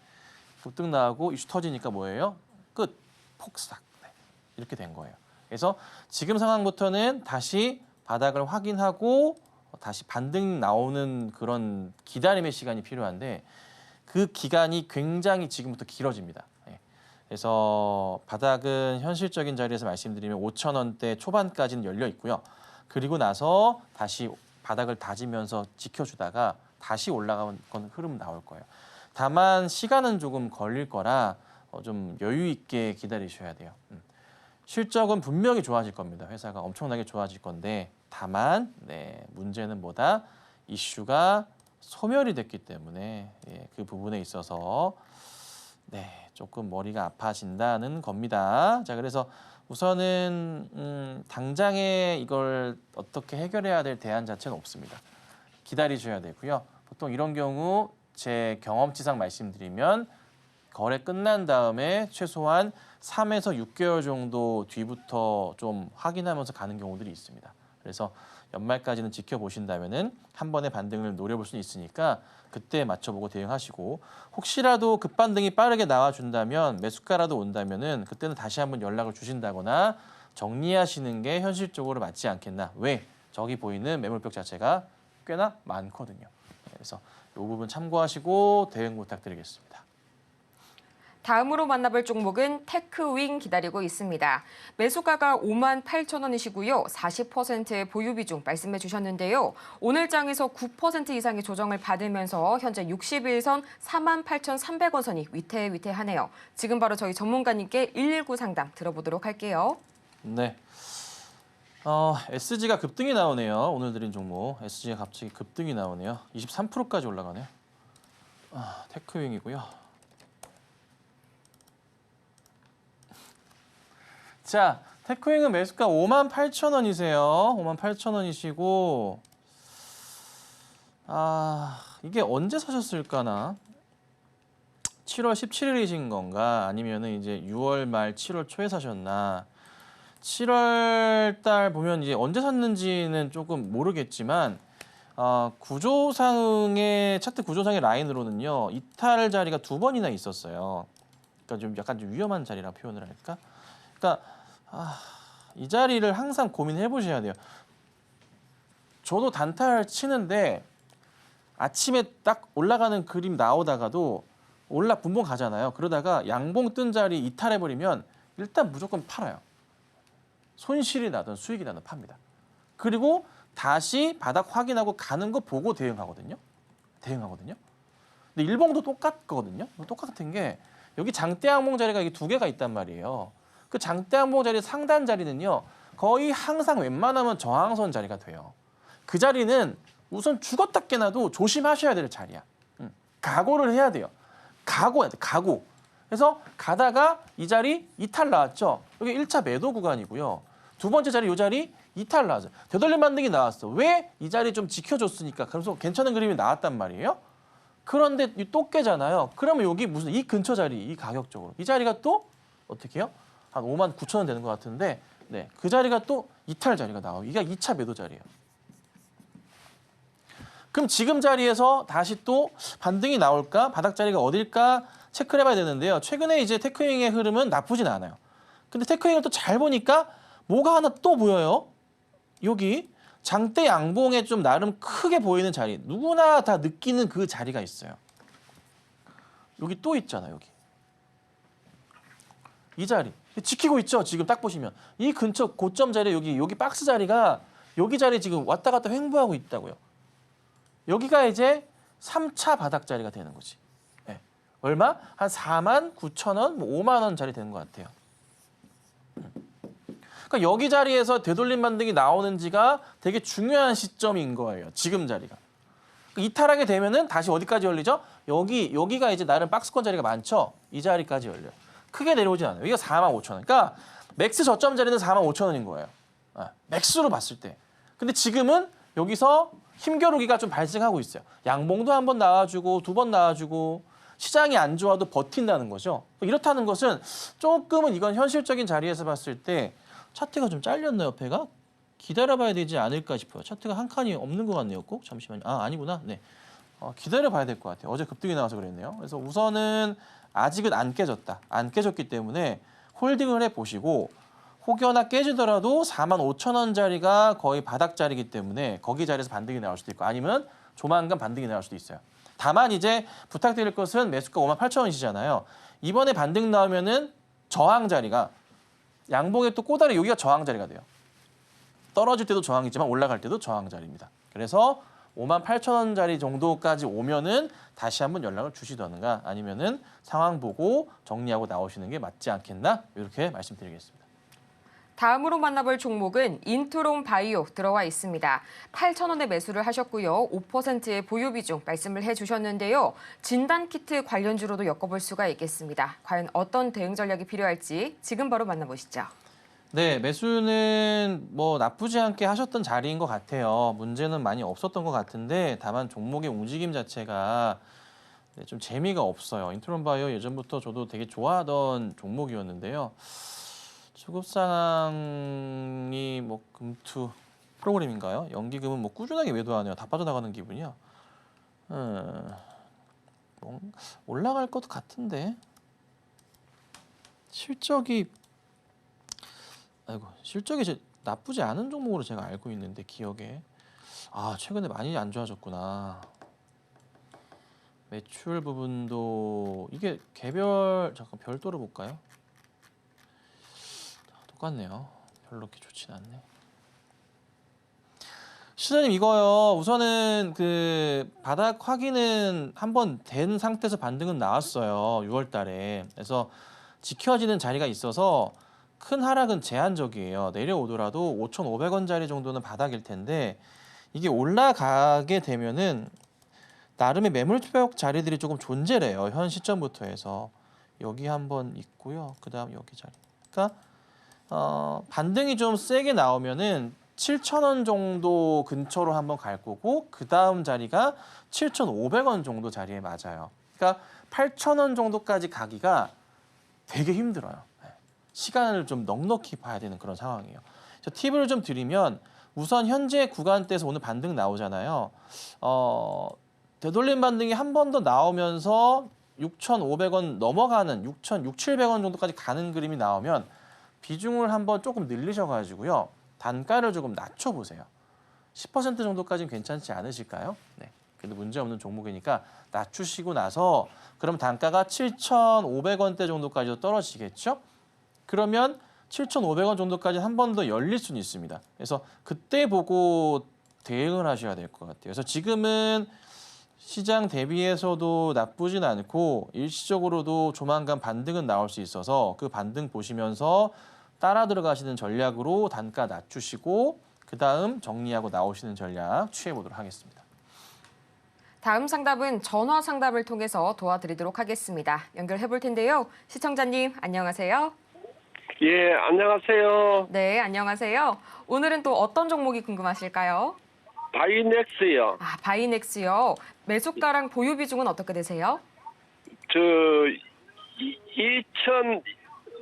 급등 나오고 이슈 터지니까 뭐예요? 끝, 폭삭. 네. 이렇게 된 거예요. 그래서 지금 상황부터는 다시 바닥을 확인하고 다시 반등 나오는 그런 기다림의 시간이 필요한데 그 기간이 굉장히 지금부터 길어집니다. 예. 그래서 바닥은 현실적인 자리에서 말씀드리면 5,000원대 초반까지는 열려 있고요. 그리고 나서 다시 바닥을 다지면서 지켜주다가 다시 올라가는 흐름 나올 거예요. 다만 시간은 조금 걸릴 거라 좀 여유 있게 기다리셔야 돼요. 실적은 분명히 좋아질 겁니다. 회사가 엄청나게 좋아질 건데 다만 문제는 뭐다? 이슈가 소멸이 됐기 때문에 그 부분에 있어서 조금 머리가 아파진다는 겁니다. 자, 그래서 우선은 당장에 이걸 어떻게 해결해야 될 대안 자체는 없습니다. 기다리셔야 되고요. 보통 이런 경우 제 경험치상 말씀드리면 거래 끝난 다음에 최소한 3에서 6개월 정도 뒤부터 좀 확인하면서 가는 경우들이 있습니다. 그래서 연말까지는 지켜보신다면은 한 번의 반등을 노려볼 수 있으니까 그때 맞춰보고 대응하시고 혹시라도 급반등이 빠르게 나와준다면 매수가라도 온다면은 그때는 다시 한번 연락을 주신다거나 정리하시는 게 현실적으로 맞지 않겠나. 왜? 저기 보이는 매물벽 자체가 꽤나 많거든요. 그래서 이 부분 참고하시고 대응 부탁드리겠습니다. 다음으로 만나볼 종목은 테크윙 기다리고 있습니다. 매수가가 58,000원이시고요. 40%의 보유 비중 말씀해 주셨는데요. 오늘 장에서 9% 이상의 조정을 받으면서 현재 60일선 48,300원 선이 위태위태하네요. 지금 바로 저희 전문가님께 119 상담 들어보도록 할게요. 네. SG가 급등이 나오네요. 오늘 드린 종목 SG가 갑자기 급등이 나오네요. 23%까지 올라가네요. 테크윙이고요. 자, 테크윙은 매수가 58,000원이세요. 58,000원이시고 이게 언제 사셨을까나? 7월 17일이신 건가? 아니면은 이제 6월 말 7월 초에 사셨나? 7월 달 보면 이제 언제 샀는지는 조금 모르겠지만 구조상의 차트 구조상의 라인으로는요. 이탈 자리가 2번이나 있었어요. 그러니까 좀 약간 좀 위험한 자리라 표현을 할까? 그러니까 이 자리를 항상 고민해 보셔야 돼요. 저도 단타를 치는데 아침에 딱 올라가는 그림 나오다가도 분봉 가잖아요. 그러다가 양봉 뜬 자리 이탈해 버리면 일단 무조건 팔아요. 손실이 나든 수익이 나든 팝니다. 그리고 다시 바닥 확인하고 가는 거 보고 대응하거든요. 근데 일봉도 똑같거든요. 똑같은 게 여기 장대 양봉 자리가 이게 2개가 있단 말이에요. 그 장대 양봉 자리 상단 자리는요. 거의 항상 웬만하면 저항선 자리가 돼요. 그 자리는 우선 죽었다 깨나도 조심하셔야 될 자리야. 각오를 해야 돼요. 각오해야 돼. 각오. 그래서 가다가 이 자리 이탈 나왔죠. 여기 1차 매도 구간이고요. 두 번째 자리 이 자리 이탈 나왔어요. 되돌림 반등이 나왔어. 왜? 이 자리 좀 지켜줬으니까. 그래서 괜찮은 그림이 나왔단 말이에요. 그런데 또 깨잖아요. 그러면 여기 무슨 이 근처 자리, 이 가격적으로. 이 자리가 또 어떻게 해요? 한 59,000원 되는 것 같은데 그 자리가 또 이탈 자리가 나와요. 이게 2차 매도 자리예요. 그럼 지금 자리에서 다시 또 반등이 나올까? 바닥 자리가 어딜까? 체크를 해봐야 되는데요. 최근에 이제 테크윙의 흐름은 나쁘진 않아요. 근데 테크윙을 또 잘 보니까 뭐가 하나 또 보여요. 여기 장대 양봉에 좀 나름 크게 보이는 자리. 누구나 다 느끼는 그 자리가 있어요. 여기 또 있잖아요. 여기. 이 자리. 지키고 있죠. 지금 딱 보시면. 이 근처 고점 자리 여기 박스 자리가 여기 자리 지금 왔다 갔다 횡보하고 있다고요. 여기가 이제 3차 바닥 자리가 되는 거지. 네. 얼마? 한 49,000원, 5만 원 자리 되는 것 같아요. 그러니까 여기 자리에서 되돌림 반등이 나오는지가 되게 중요한 시점인 거예요. 지금 자리가. 이탈하게 되면은 다시 어디까지 열리죠? 여기가 이제 나름 박스권 자리가 많죠. 이 자리까지 열려요. 크게 내려오진 않아요. 여기가 45,000원. 그러니까 맥스 저점 자리는 45,000원인 거예요. 맥스로 봤을 때. 근데 지금은 여기서 힘겨루기가 좀 발생하고 있어요. 양봉도 한 번 나와주고 2번 나와주고 시장이 안 좋아도 버틴다는 거죠. 이렇다는 것은 조금은 이건 현실적인 자리에서 봤을 때 차트가 좀 잘렸나 옆에가? 기다려봐야 되지 않을까 싶어요. 차트가 한 칸이 없는 것 같네요. 꼭 잠시만요. 아니구나. 네. 기다려봐야 될 것 같아요. 어제 급등이 나와서 그랬네요. 그래서 우선은 아직은 안 깨졌다. 안 깨졌기 때문에 홀딩을 해보시고 혹여나 깨지더라도 45,000원짜리가 거의 바닥 자리이기 때문에 거기 자리에서 반등이 나올 수도 있고 아니면 조만간 반등이 나올 수도 있어요. 다만 이제 부탁드릴 것은 매수가 58,000원이시잖아요. 이번에 반등 나오면은 저항 자리가 양봉의 또 꼬다리 여기가 저항 자리가 돼요. 떨어질 때도 저항이지만 올라갈 때도 저항 자리입니다. 그래서 58,000원짜리 정도까지 오면은 다시 한번 연락을 주시던가 아니면은 상황 보고 정리하고 나오시는 게 맞지 않겠나 이렇게 말씀드리겠습니다. 다음으로 만나볼 종목은 인트론 바이오 들어와 있습니다. 8,000원에 매수를 하셨고요. 5%의 보유 비중 말씀을 해주셨는데요. 진단키트 관련주로도 엮어볼 수가 있겠습니다. 과연 어떤 대응 전략이 필요할지 지금 바로 만나보시죠. 네, 매수는 뭐 나쁘지 않게 하셨던 자리인 것 같아요. 문제는 많이 없었던 것 같은데 다만 종목의 움직임 자체가 네, 좀 재미가 없어요. 인트론 바이오 예전부터 저도 되게 좋아하던 종목이었는데요. 수급 상황이 뭐 금투 프로그램인가요? 연기금은 뭐 꾸준하게 매도하네요. 다 빠져나가는 기분이요. 뭐 올라갈 것 같은데 실적이 실적이 나쁘지 않은 종목으로 제가 알고 있는데 기억에 최근에 많이 안 좋아졌구나. 매출 부분도 이게 잠깐 별도로 볼까요? 똑같네요. 별로 그렇게 좋진 않네. 시장님 이거요. 우선은 그 바닥 확인은 한번 된 상태에서 반등은 나왔어요. 6월 달에. 그래서 지켜지는 자리가 있어서 큰 하락은 제한적이에요. 내려오더라도 5,500원짜리 정도는 바닥일 텐데 이게 올라가게 되면은 나름의 매물 투력 자리들이 조금 존재를 해요. 현 시점부터 해서 여기 한번 있고요. 그다음 여기 자리. 그러니까 반등이 좀 세게 나오면은 7,000원 정도 근처로 한번 갈 거고 그다음 자리가 7,500원 정도 자리에 맞아요. 그러니까 8,000원 정도까지 가기가 되게 힘들어요. 시간을 좀 넉넉히 봐야 되는 그런 상황이에요. 팁을 좀 드리면 우선 현재 구간대에서 오늘 반등 나오잖아요. 되돌림 반등이 한 번 더 나오면서 6,500원 넘어가는 6,700원 정도까지 가는 그림이 나오면 비중을 한번 조금 늘리셔가지고요. 단가를 조금 낮춰보세요. 10% 정도까지는 괜찮지 않으실까요? 네. 그래도 문제없는 종목이니까 낮추시고 나서 그럼 단가가 7,500원대 정도까지도 떨어지겠죠? 그러면 7,500원 정도까지 한 번 더 열릴 수는 있습니다. 그래서 그때 보고 대응을 하셔야 될 것 같아요. 그래서 지금은 시장 대비해서도 나쁘진 않고 일시적으로도 조만간 반등은 나올 수 있어서 그 반등 보시면서 따라 들어가시는 전략으로 단가 낮추시고 그다음 정리하고 나오시는 전략 취해보도록 하겠습니다. 다음 상담은 전화 상담을 통해서 도와드리도록 하겠습니다. 연결해 볼 텐데요. 시청자님 안녕하세요. 예, 안녕하세요. 네, 안녕하세요. 오늘은 또 어떤 종목이 궁금하실까요? 바이넥스요. 바이넥스요. 매수가랑 보유 비중은 어떻게 되세요?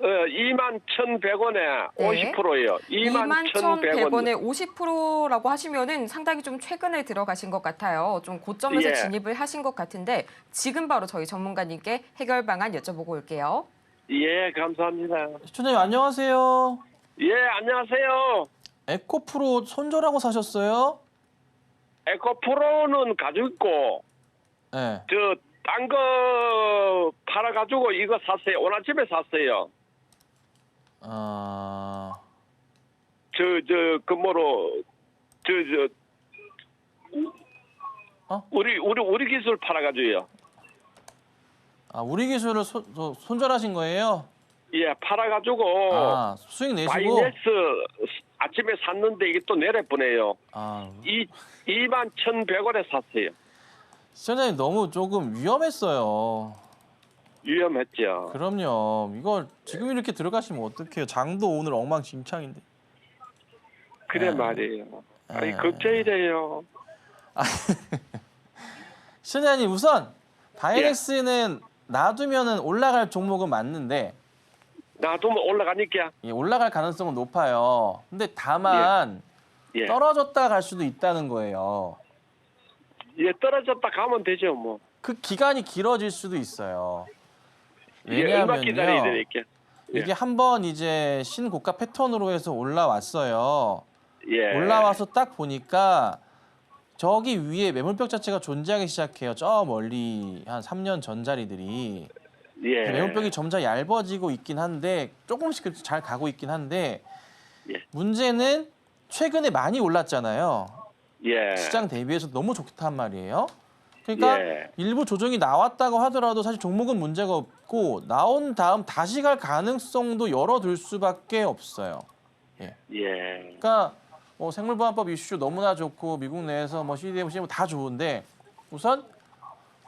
21,100원에 네. 50%예요. 21,100원에 50%라고 하시면은 상당히 좀 최근에 들어가신 것 같아요. 좀 고점에서 예. 진입을 하신 것 같은데 지금 바로 저희 전문가님께 해결 방안 여쭤보고 올게요. 예, 감사합니다. 시청자님 안녕하세요. 예, 안녕하세요. 에코프로 손절하고 사셨어요? 에코프로는 가지고 있고, 네. 딴 거 팔아가지고 이거 샀어요. 오나집에 샀어요. 우리 기술 팔아가지고요. 우리 기술을 손절하신 거예요? 예, 팔아가지고 수익 내시고. 바이넥스 아침에 샀는데 이게 또 내려보네요. 21,100원에 샀어요. 시청자님 너무 조금 위험했어요. 위험했죠. 그럼요. 이걸 지금 이렇게 들어가시면 어떡해요. 장도 오늘 엉망진창인데. 그래 말이에요. 아니 걱정이 돼요. 시청자님 우선 바이넥스는 놔두면은 올라갈 종목은 맞는데 놔두면 올라가니까. 올라갈 가능성은 높아요. 근데 다만 예. 떨어졌다 갈 수도 있다는 거예요. 예, 떨어졌다 가면 되죠 뭐. 그 기간이 길어질 수도 있어요. 예, 얼마 왜냐하면요. 기다려야 되니까. 이게 한번 이제 신고가 패턴으로 해서 올라왔어요. 예. 올라와서 딱 보니까 저기 위에 매물벽 자체가 존재하기 시작해요. 저 멀리 한 3년 전 자리들이. 예. 매물벽이 점차 얇아지고 있긴 한데 조금씩 잘 가고 있긴 한데 예. 문제는 최근에 많이 올랐잖아요. 예. 시장 대비해서 너무 좋단 말이에요. 그러니까 예. 일부 조정이 나왔다고 하더라도 사실 종목은 문제가 없고 나온 다음 다시 갈 가능성도 열어둘 수밖에 없어요. 예. 예. 그러니까 뭐 생물보안법 이슈 너무나 좋고 미국 내에서 뭐 CDM, CM 다 좋은데 우선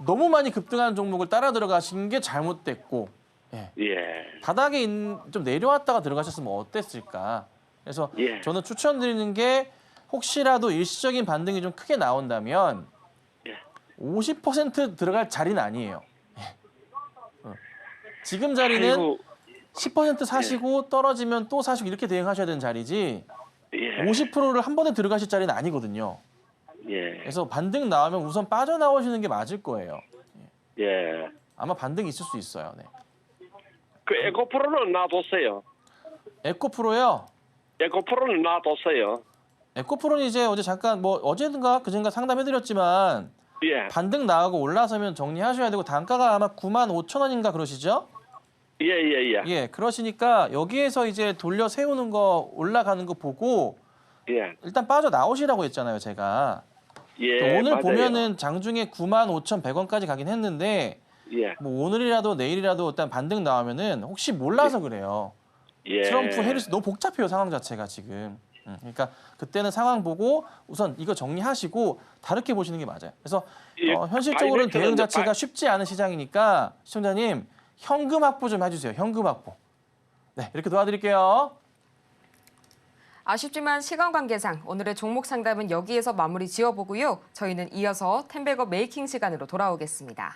너무 많이 급등하는 종목을 따라 들어가신 게 잘못됐고 예. 예. 바닥에 좀 내려왔다가 들어가셨으면 어땠을까. 그래서 예. 저는 추천드리는 게 혹시라도 일시적인 반등이 좀 크게 나온다면 예. 50% 들어갈 자리는 아니에요. 예. 지금 자리는 아이고, 10% 사시고 떨어지면 또 사시고 이렇게 대응하셔야 되는 자리지 예. 50%를 한 번에 들어가실 자리는 아니거든요. 예. 그래서 반등 나오면 우선 빠져나오시는 게 맞을 거예요. 예. 아마 반등이 있을 수 있어요. 네. 그 에코프로는 놔뒀어요. 에코프로요. 에코프로는 놔뒀어요. 에코프로는 이제 어제 잠깐 뭐 어제든가 그젠가 상담해드렸지만 예. 반등 나오고 올라서면 정리하셔야 되고 단가가 아마 95,000원인가 그러시죠? 예, 예, 예. 예, 그러시니까 여기에서 이제 돌려 세우는 거 올라가는 거 보고 예. 일단 빠져 나오시라고 했잖아요, 제가. 예. 오늘 맞아요. 보면은 장중에 95,100원까지 가긴 했는데 예. 뭐 오늘이라도 내일이라도 일단 반등 나오면은 혹시 몰라서 그래요. 예. 트럼프, 해리스 너무 복잡해요, 상황 자체가 지금. 그러니까 그때는 상황 보고 우선 이거 정리하시고 다르게 보시는 게 맞아요. 그래서 예, 현실적으로는 대응 바이넥스는 자체가 쉽지 않은 시장이니까 시청자님 현금 확보 좀 해주세요. 현금 확보. 네, 이렇게 도와드릴게요. 아쉽지만 시간 관계상 오늘의 종목 상담은 여기에서 마무리 지어보고요. 저희는 이어서 텐베거 메이킹 시간으로 돌아오겠습니다.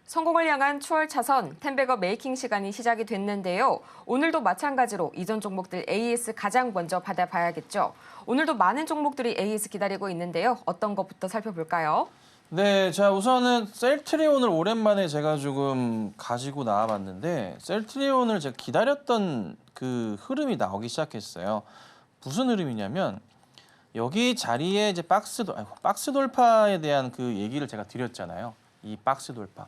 성공을 향한 추월 차선 텐베거 메이킹 시간이 시작이 됐는데요. 오늘도 마찬가지로 이전 종목들 AS 가장 먼저 받아봐야겠죠. 오늘도 많은 종목들이 AS 기다리고 있는데요. 어떤 것부터 살펴볼까요? 네, 자 우선은 셀트리온을 오랜만에 제가 조금 가지고 나와봤는데 셀트리온을 제가 기다렸던 그 흐름이 나오기 시작했어요. 무슨 흐름이냐면 여기 자리에 이제 박스 돌파에 대한 그 얘기를 제가 드렸잖아요. 이 박스 돌파.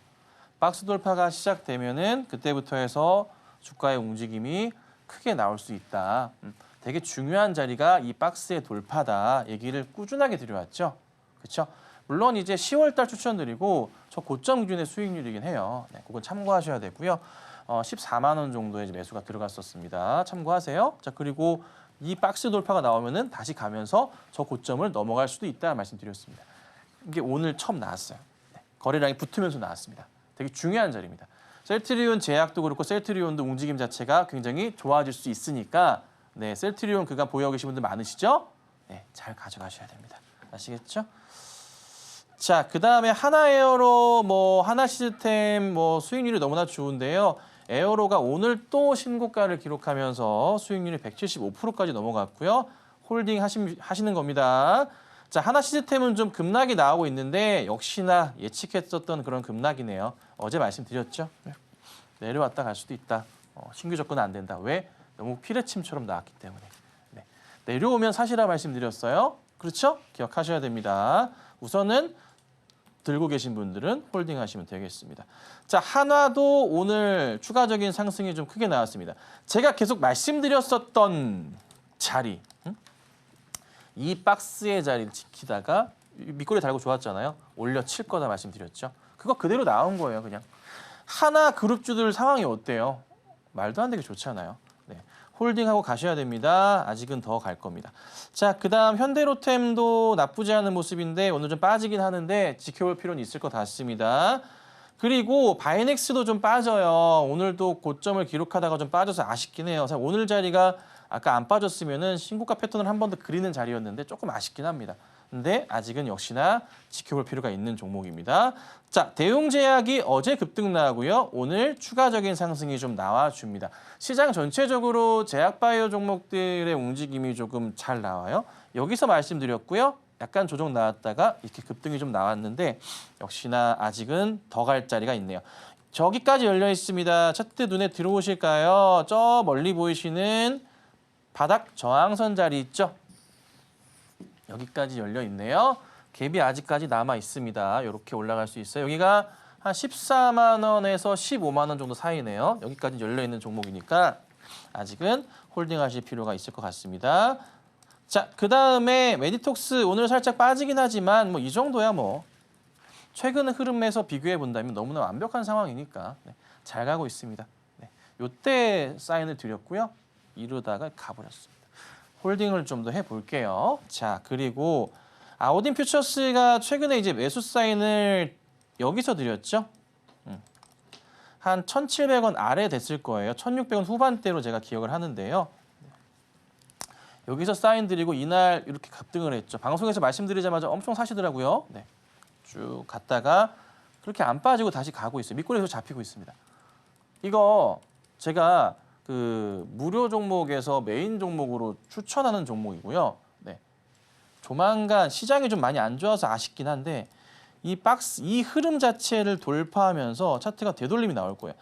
박스 돌파가 시작되면은 그때부터 해서 주가의 움직임이 크게 나올 수 있다. 되게 중요한 자리가 이 박스의 돌파다. 얘기를 꾸준하게 드려왔죠. 그렇죠? 물론 이제 10월달 추천드리고 저 고점 기준의 수익률이긴 해요. 네, 그건 참고하셔야 되고요. 14만 원 정도의 이제 매수가 들어갔었습니다. 참고하세요. 자 그리고 이 박스 돌파가 나오면은 다시 가면서 저 고점을 넘어갈 수도 있다 말씀드렸습니다. 이게 오늘 처음 나왔어요. 네, 거래량이 붙으면서 나왔습니다. 되게 중요한 자리입니다. 셀트리온 제약도 그렇고 셀트리온도 움직임 자체가 굉장히 좋아질 수 있으니까 네, 셀트리온 그간 보유하고 계신 분들 많으시죠? 네, 잘 가져가셔야 됩니다. 아시겠죠? 자, 그다음에 하나에어로 뭐 하나시스템 뭐 수익률이 너무나 좋은데요. 에어로가 오늘 또 신고가를 기록하면서 수익률이 175%까지 넘어갔고요. 홀딩 하시는 겁니다. 자, 하나시스템은 좀 급락이 나오고 있는데 역시나 예측했었던 그런 급락이네요. 어제 말씀드렸죠. 내려왔다 갈 수도 있다. 신규 접근은 안 된다. 왜? 너무 피레침처럼 나왔기 때문에. 네. 내려오면 사시라 말씀드렸어요. 그렇죠? 기억하셔야 됩니다. 우선은 들고 계신 분들은 홀딩하시면 되겠습니다. 자, 한화도 오늘 추가적인 상승이 좀 크게 나왔습니다. 제가 계속 말씀드렸었던 자리, 이 박스의 자리를 지키다가 밑꼬리 달고 좋았잖아요. 올려칠 거다 말씀드렸죠. 그거 그대로 나온 거예요, 그냥. 하나 그룹주들 상황이 어때요? 말도 안 되게 좋잖아요. 네, 홀딩하고 가셔야 됩니다. 아직은 더 갈 겁니다. 자, 그다음 현대로템도 나쁘지 않은 모습인데 오늘 좀 빠지긴 하는데 지켜볼 필요는 있을 것 같습니다. 그리고 바이넥스도 좀 빠져요. 오늘도 고점을 기록하다가 좀 빠져서 아쉽긴 해요. 사실 오늘 자리가 아까 안 빠졌으면은 신고가 패턴을 한 번 더 그리는 자리였는데 조금 아쉽긴 합니다. 근데 아직은 역시나 지켜볼 필요가 있는 종목입니다. 자, 대웅제약이 어제 급등 나고요. 오늘 추가적인 상승이 좀 나와줍니다. 시장 전체적으로 제약바이오 종목들의 움직임이 조금 잘 나와요. 여기서 말씀드렸고요. 약간 조정 나왔다가 이렇게 급등이 좀 나왔는데 역시나 아직은 더 갈 자리가 있네요. 저기까지 열려 있습니다. 차트 눈에 들어오실까요? 저 멀리 보이시는 바닥 저항선 자리 있죠? 여기까지 열려 있네요. 갭이 아직까지 남아 있습니다. 이렇게 올라갈 수 있어요. 여기가 한 14만 원에서 15만 원 정도 사이네요. 여기까지 열려 있는 종목이니까 아직은 홀딩하실 필요가 있을 것 같습니다. 자, 그다음에 메디톡스 오늘 살짝 빠지긴 하지만 뭐 이 정도야 뭐 최근 흐름에서 비교해 본다면 너무나 완벽한 상황이니까 잘 가고 있습니다. 요때 사인을 드렸고요. 이러다가 가버렸습니다. 홀딩을 좀 더 해볼게요. 자, 그리고 아우딘 퓨처스가 최근에 이제 매수 사인을 여기서 드렸죠. 한 1,700원 아래 됐을 거예요. 1,600원 후반대로 제가 기억을 하는데요. 여기서 사인 드리고 이날 이렇게 급등을 했죠. 방송에서 말씀드리자마자 엄청 사시더라고요. 네. 쭉 갔다가 그렇게 안 빠지고 다시 가고 있어요. 밑꼬리에서 잡히고 있습니다. 이거 제가 그 무료 종목에서 메인 종목으로 추천하는 종목이고요. 네. 조만간 시장이 좀 많이 안 좋아서 아쉽긴 한데 이 흐름 자체를 돌파하면서 차트가 되돌림이 나올 거예요.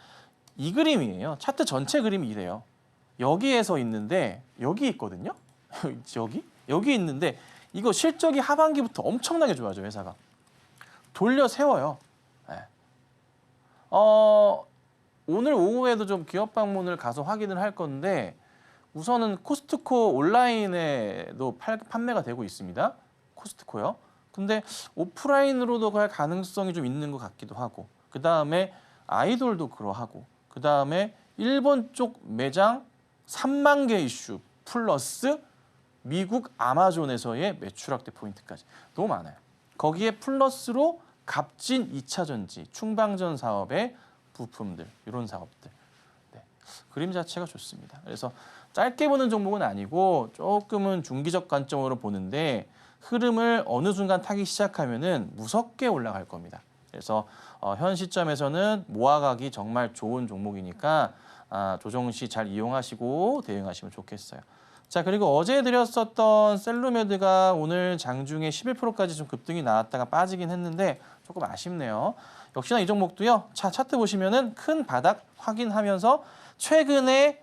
이 그림이에요. 차트 전체 그림이 이래요. 여기에서 있는데 여기 있거든요. 여기 있는데 이거 실적이 하반기부터 엄청나게 좋아져 회사가. 돌려 세워요. 네. 오늘 오후에도 좀 기업 방문을 가서 확인을 할 건데 우선은 코스트코 온라인에도 판매가 되고 있습니다. 코스트코요. 근데 오프라인으로도 갈 가능성이 좀 있는 것 같기도 하고 그다음에 아이돌도 그러하고 그다음에 일본 쪽 매장 3만 개 이슈 플러스 미국 아마존에서의 매출 확대 포인트까지 너무 많아요. 거기에 플러스로 값진 2차 전지, 충방전 사업의 부품들 이런 사업들 네. 그림 자체가 좋습니다. 그래서 짧게 보는 종목은 아니고 조금은 중기적 관점으로 보는데 흐름을 어느 순간 타기 시작하면은 무섭게 올라갈 겁니다. 그래서 현 시점에서는 모아가기 정말 좋은 종목이니까 조정 시 잘 이용하시고 대응하시면 좋겠어요. 자, 그리고 어제 드렸었던 셀루메드가 오늘 장중에 11%까지 좀 급등이 나왔다가 빠지긴 했는데 조금 아쉽네요. 역시나 이 종목도요. 차트 보시면은 큰 바닥 확인하면서 최근에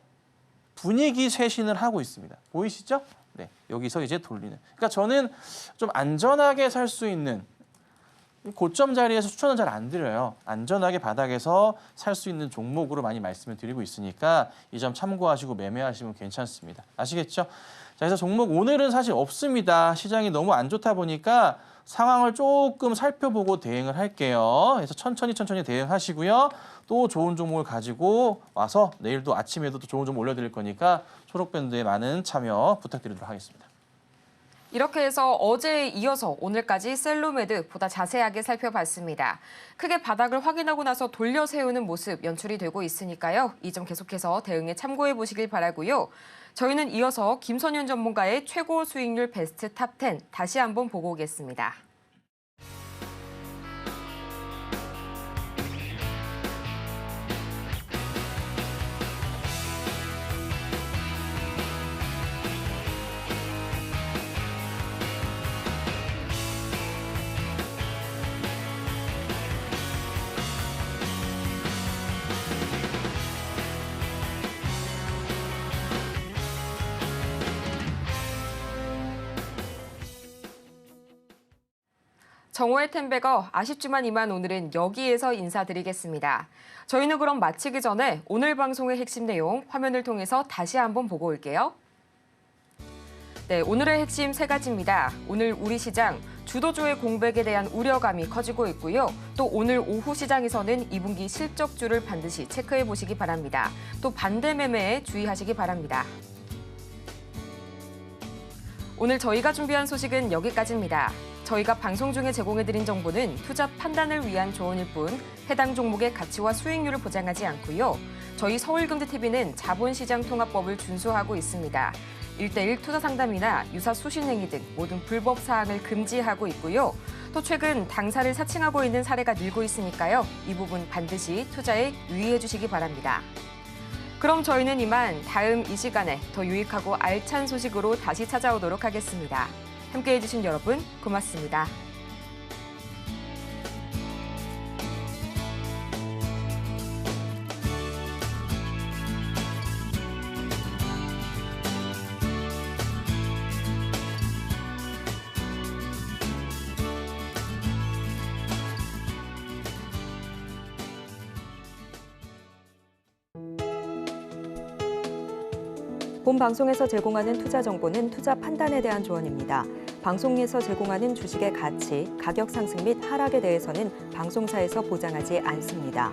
분위기 쇄신을 하고 있습니다. 보이시죠? 네, 여기서 이제 돌리는. 그러니까 저는 좀 안전하게 살 수 있는 고점 자리에서 추천은 잘 안 드려요. 안전하게 바닥에서 살 수 있는 종목으로 많이 말씀을 드리고 있으니까 이 점 참고하시고 매매하시면 괜찮습니다. 아시겠죠? 자, 그래서 종목 오늘은 사실 없습니다. 시장이 너무 안 좋다 보니까 상황을 조금 살펴보고 대응을 할게요. 그래서 천천히 대응하시고요. 또 좋은 종목을 가지고 와서 내일도 아침에도 또 좋은 종목 올려드릴 거니까 초록밴드에 많은 참여 부탁드리도록 하겠습니다. 이렇게 해서 어제에 이어서 오늘까지 셀루메드 보다 자세하게 살펴봤습니다. 크게 바닥을 확인하고 나서 돌려 세우는 모습 연출이 되고 있으니까요. 이 점 계속해서 대응에 참고해 보시길 바라고요. 저희는 이어서 김선윤 전문가의 최고 수익률 베스트 탑 10 다시 한번 보고 오겠습니다. 정오의 텐베거 아쉽지만 이만 오늘은 여기에서 인사드리겠습니다. 저희는 그럼 마치기 전에 오늘 방송의 핵심 내용 화면을 통해서 다시 한번 보고 올게요. 네, 오늘의 핵심 3가지입니다. 오늘 우리 시장 주도주의 공백에 대한 우려감이 커지고 있고요. 또 오늘 오후 시장에서는 2분기 실적주를 반드시 체크해 보시기 바랍니다. 또 반대 매매에 주의하시기 바랍니다. 오늘 저희가 준비한 소식은 여기까지입니다. 저희가 방송 중에 제공해드린 정보는 투자 판단을 위한 조언일 뿐 해당 종목의 가치와 수익률을 보장하지 않고요. 저희 서울금융TV는 자본시장통합법을 준수하고 있습니다. 1:1 투자 상담이나 유사 수신행위 등 모든 불법 사항을 금지하고 있고요. 또 최근 당사를 사칭하고 있는 사례가 늘고 있으니까요. 이 부분 반드시 투자에 유의해 주시기 바랍니다. 그럼 저희는 이만 다음 이 시간에 더 유익하고 알찬 소식으로 다시 찾아오도록 하겠습니다. 함께해 주신 여러분 고맙습니다. 본 방송에서 제공하는 투자 정보는 투자 판단에 대한 조언입니다. 방송에서 제공하는 주식의 가치, 가격 상승 및 하락에 대해서는 방송사에서 보장하지 않습니다.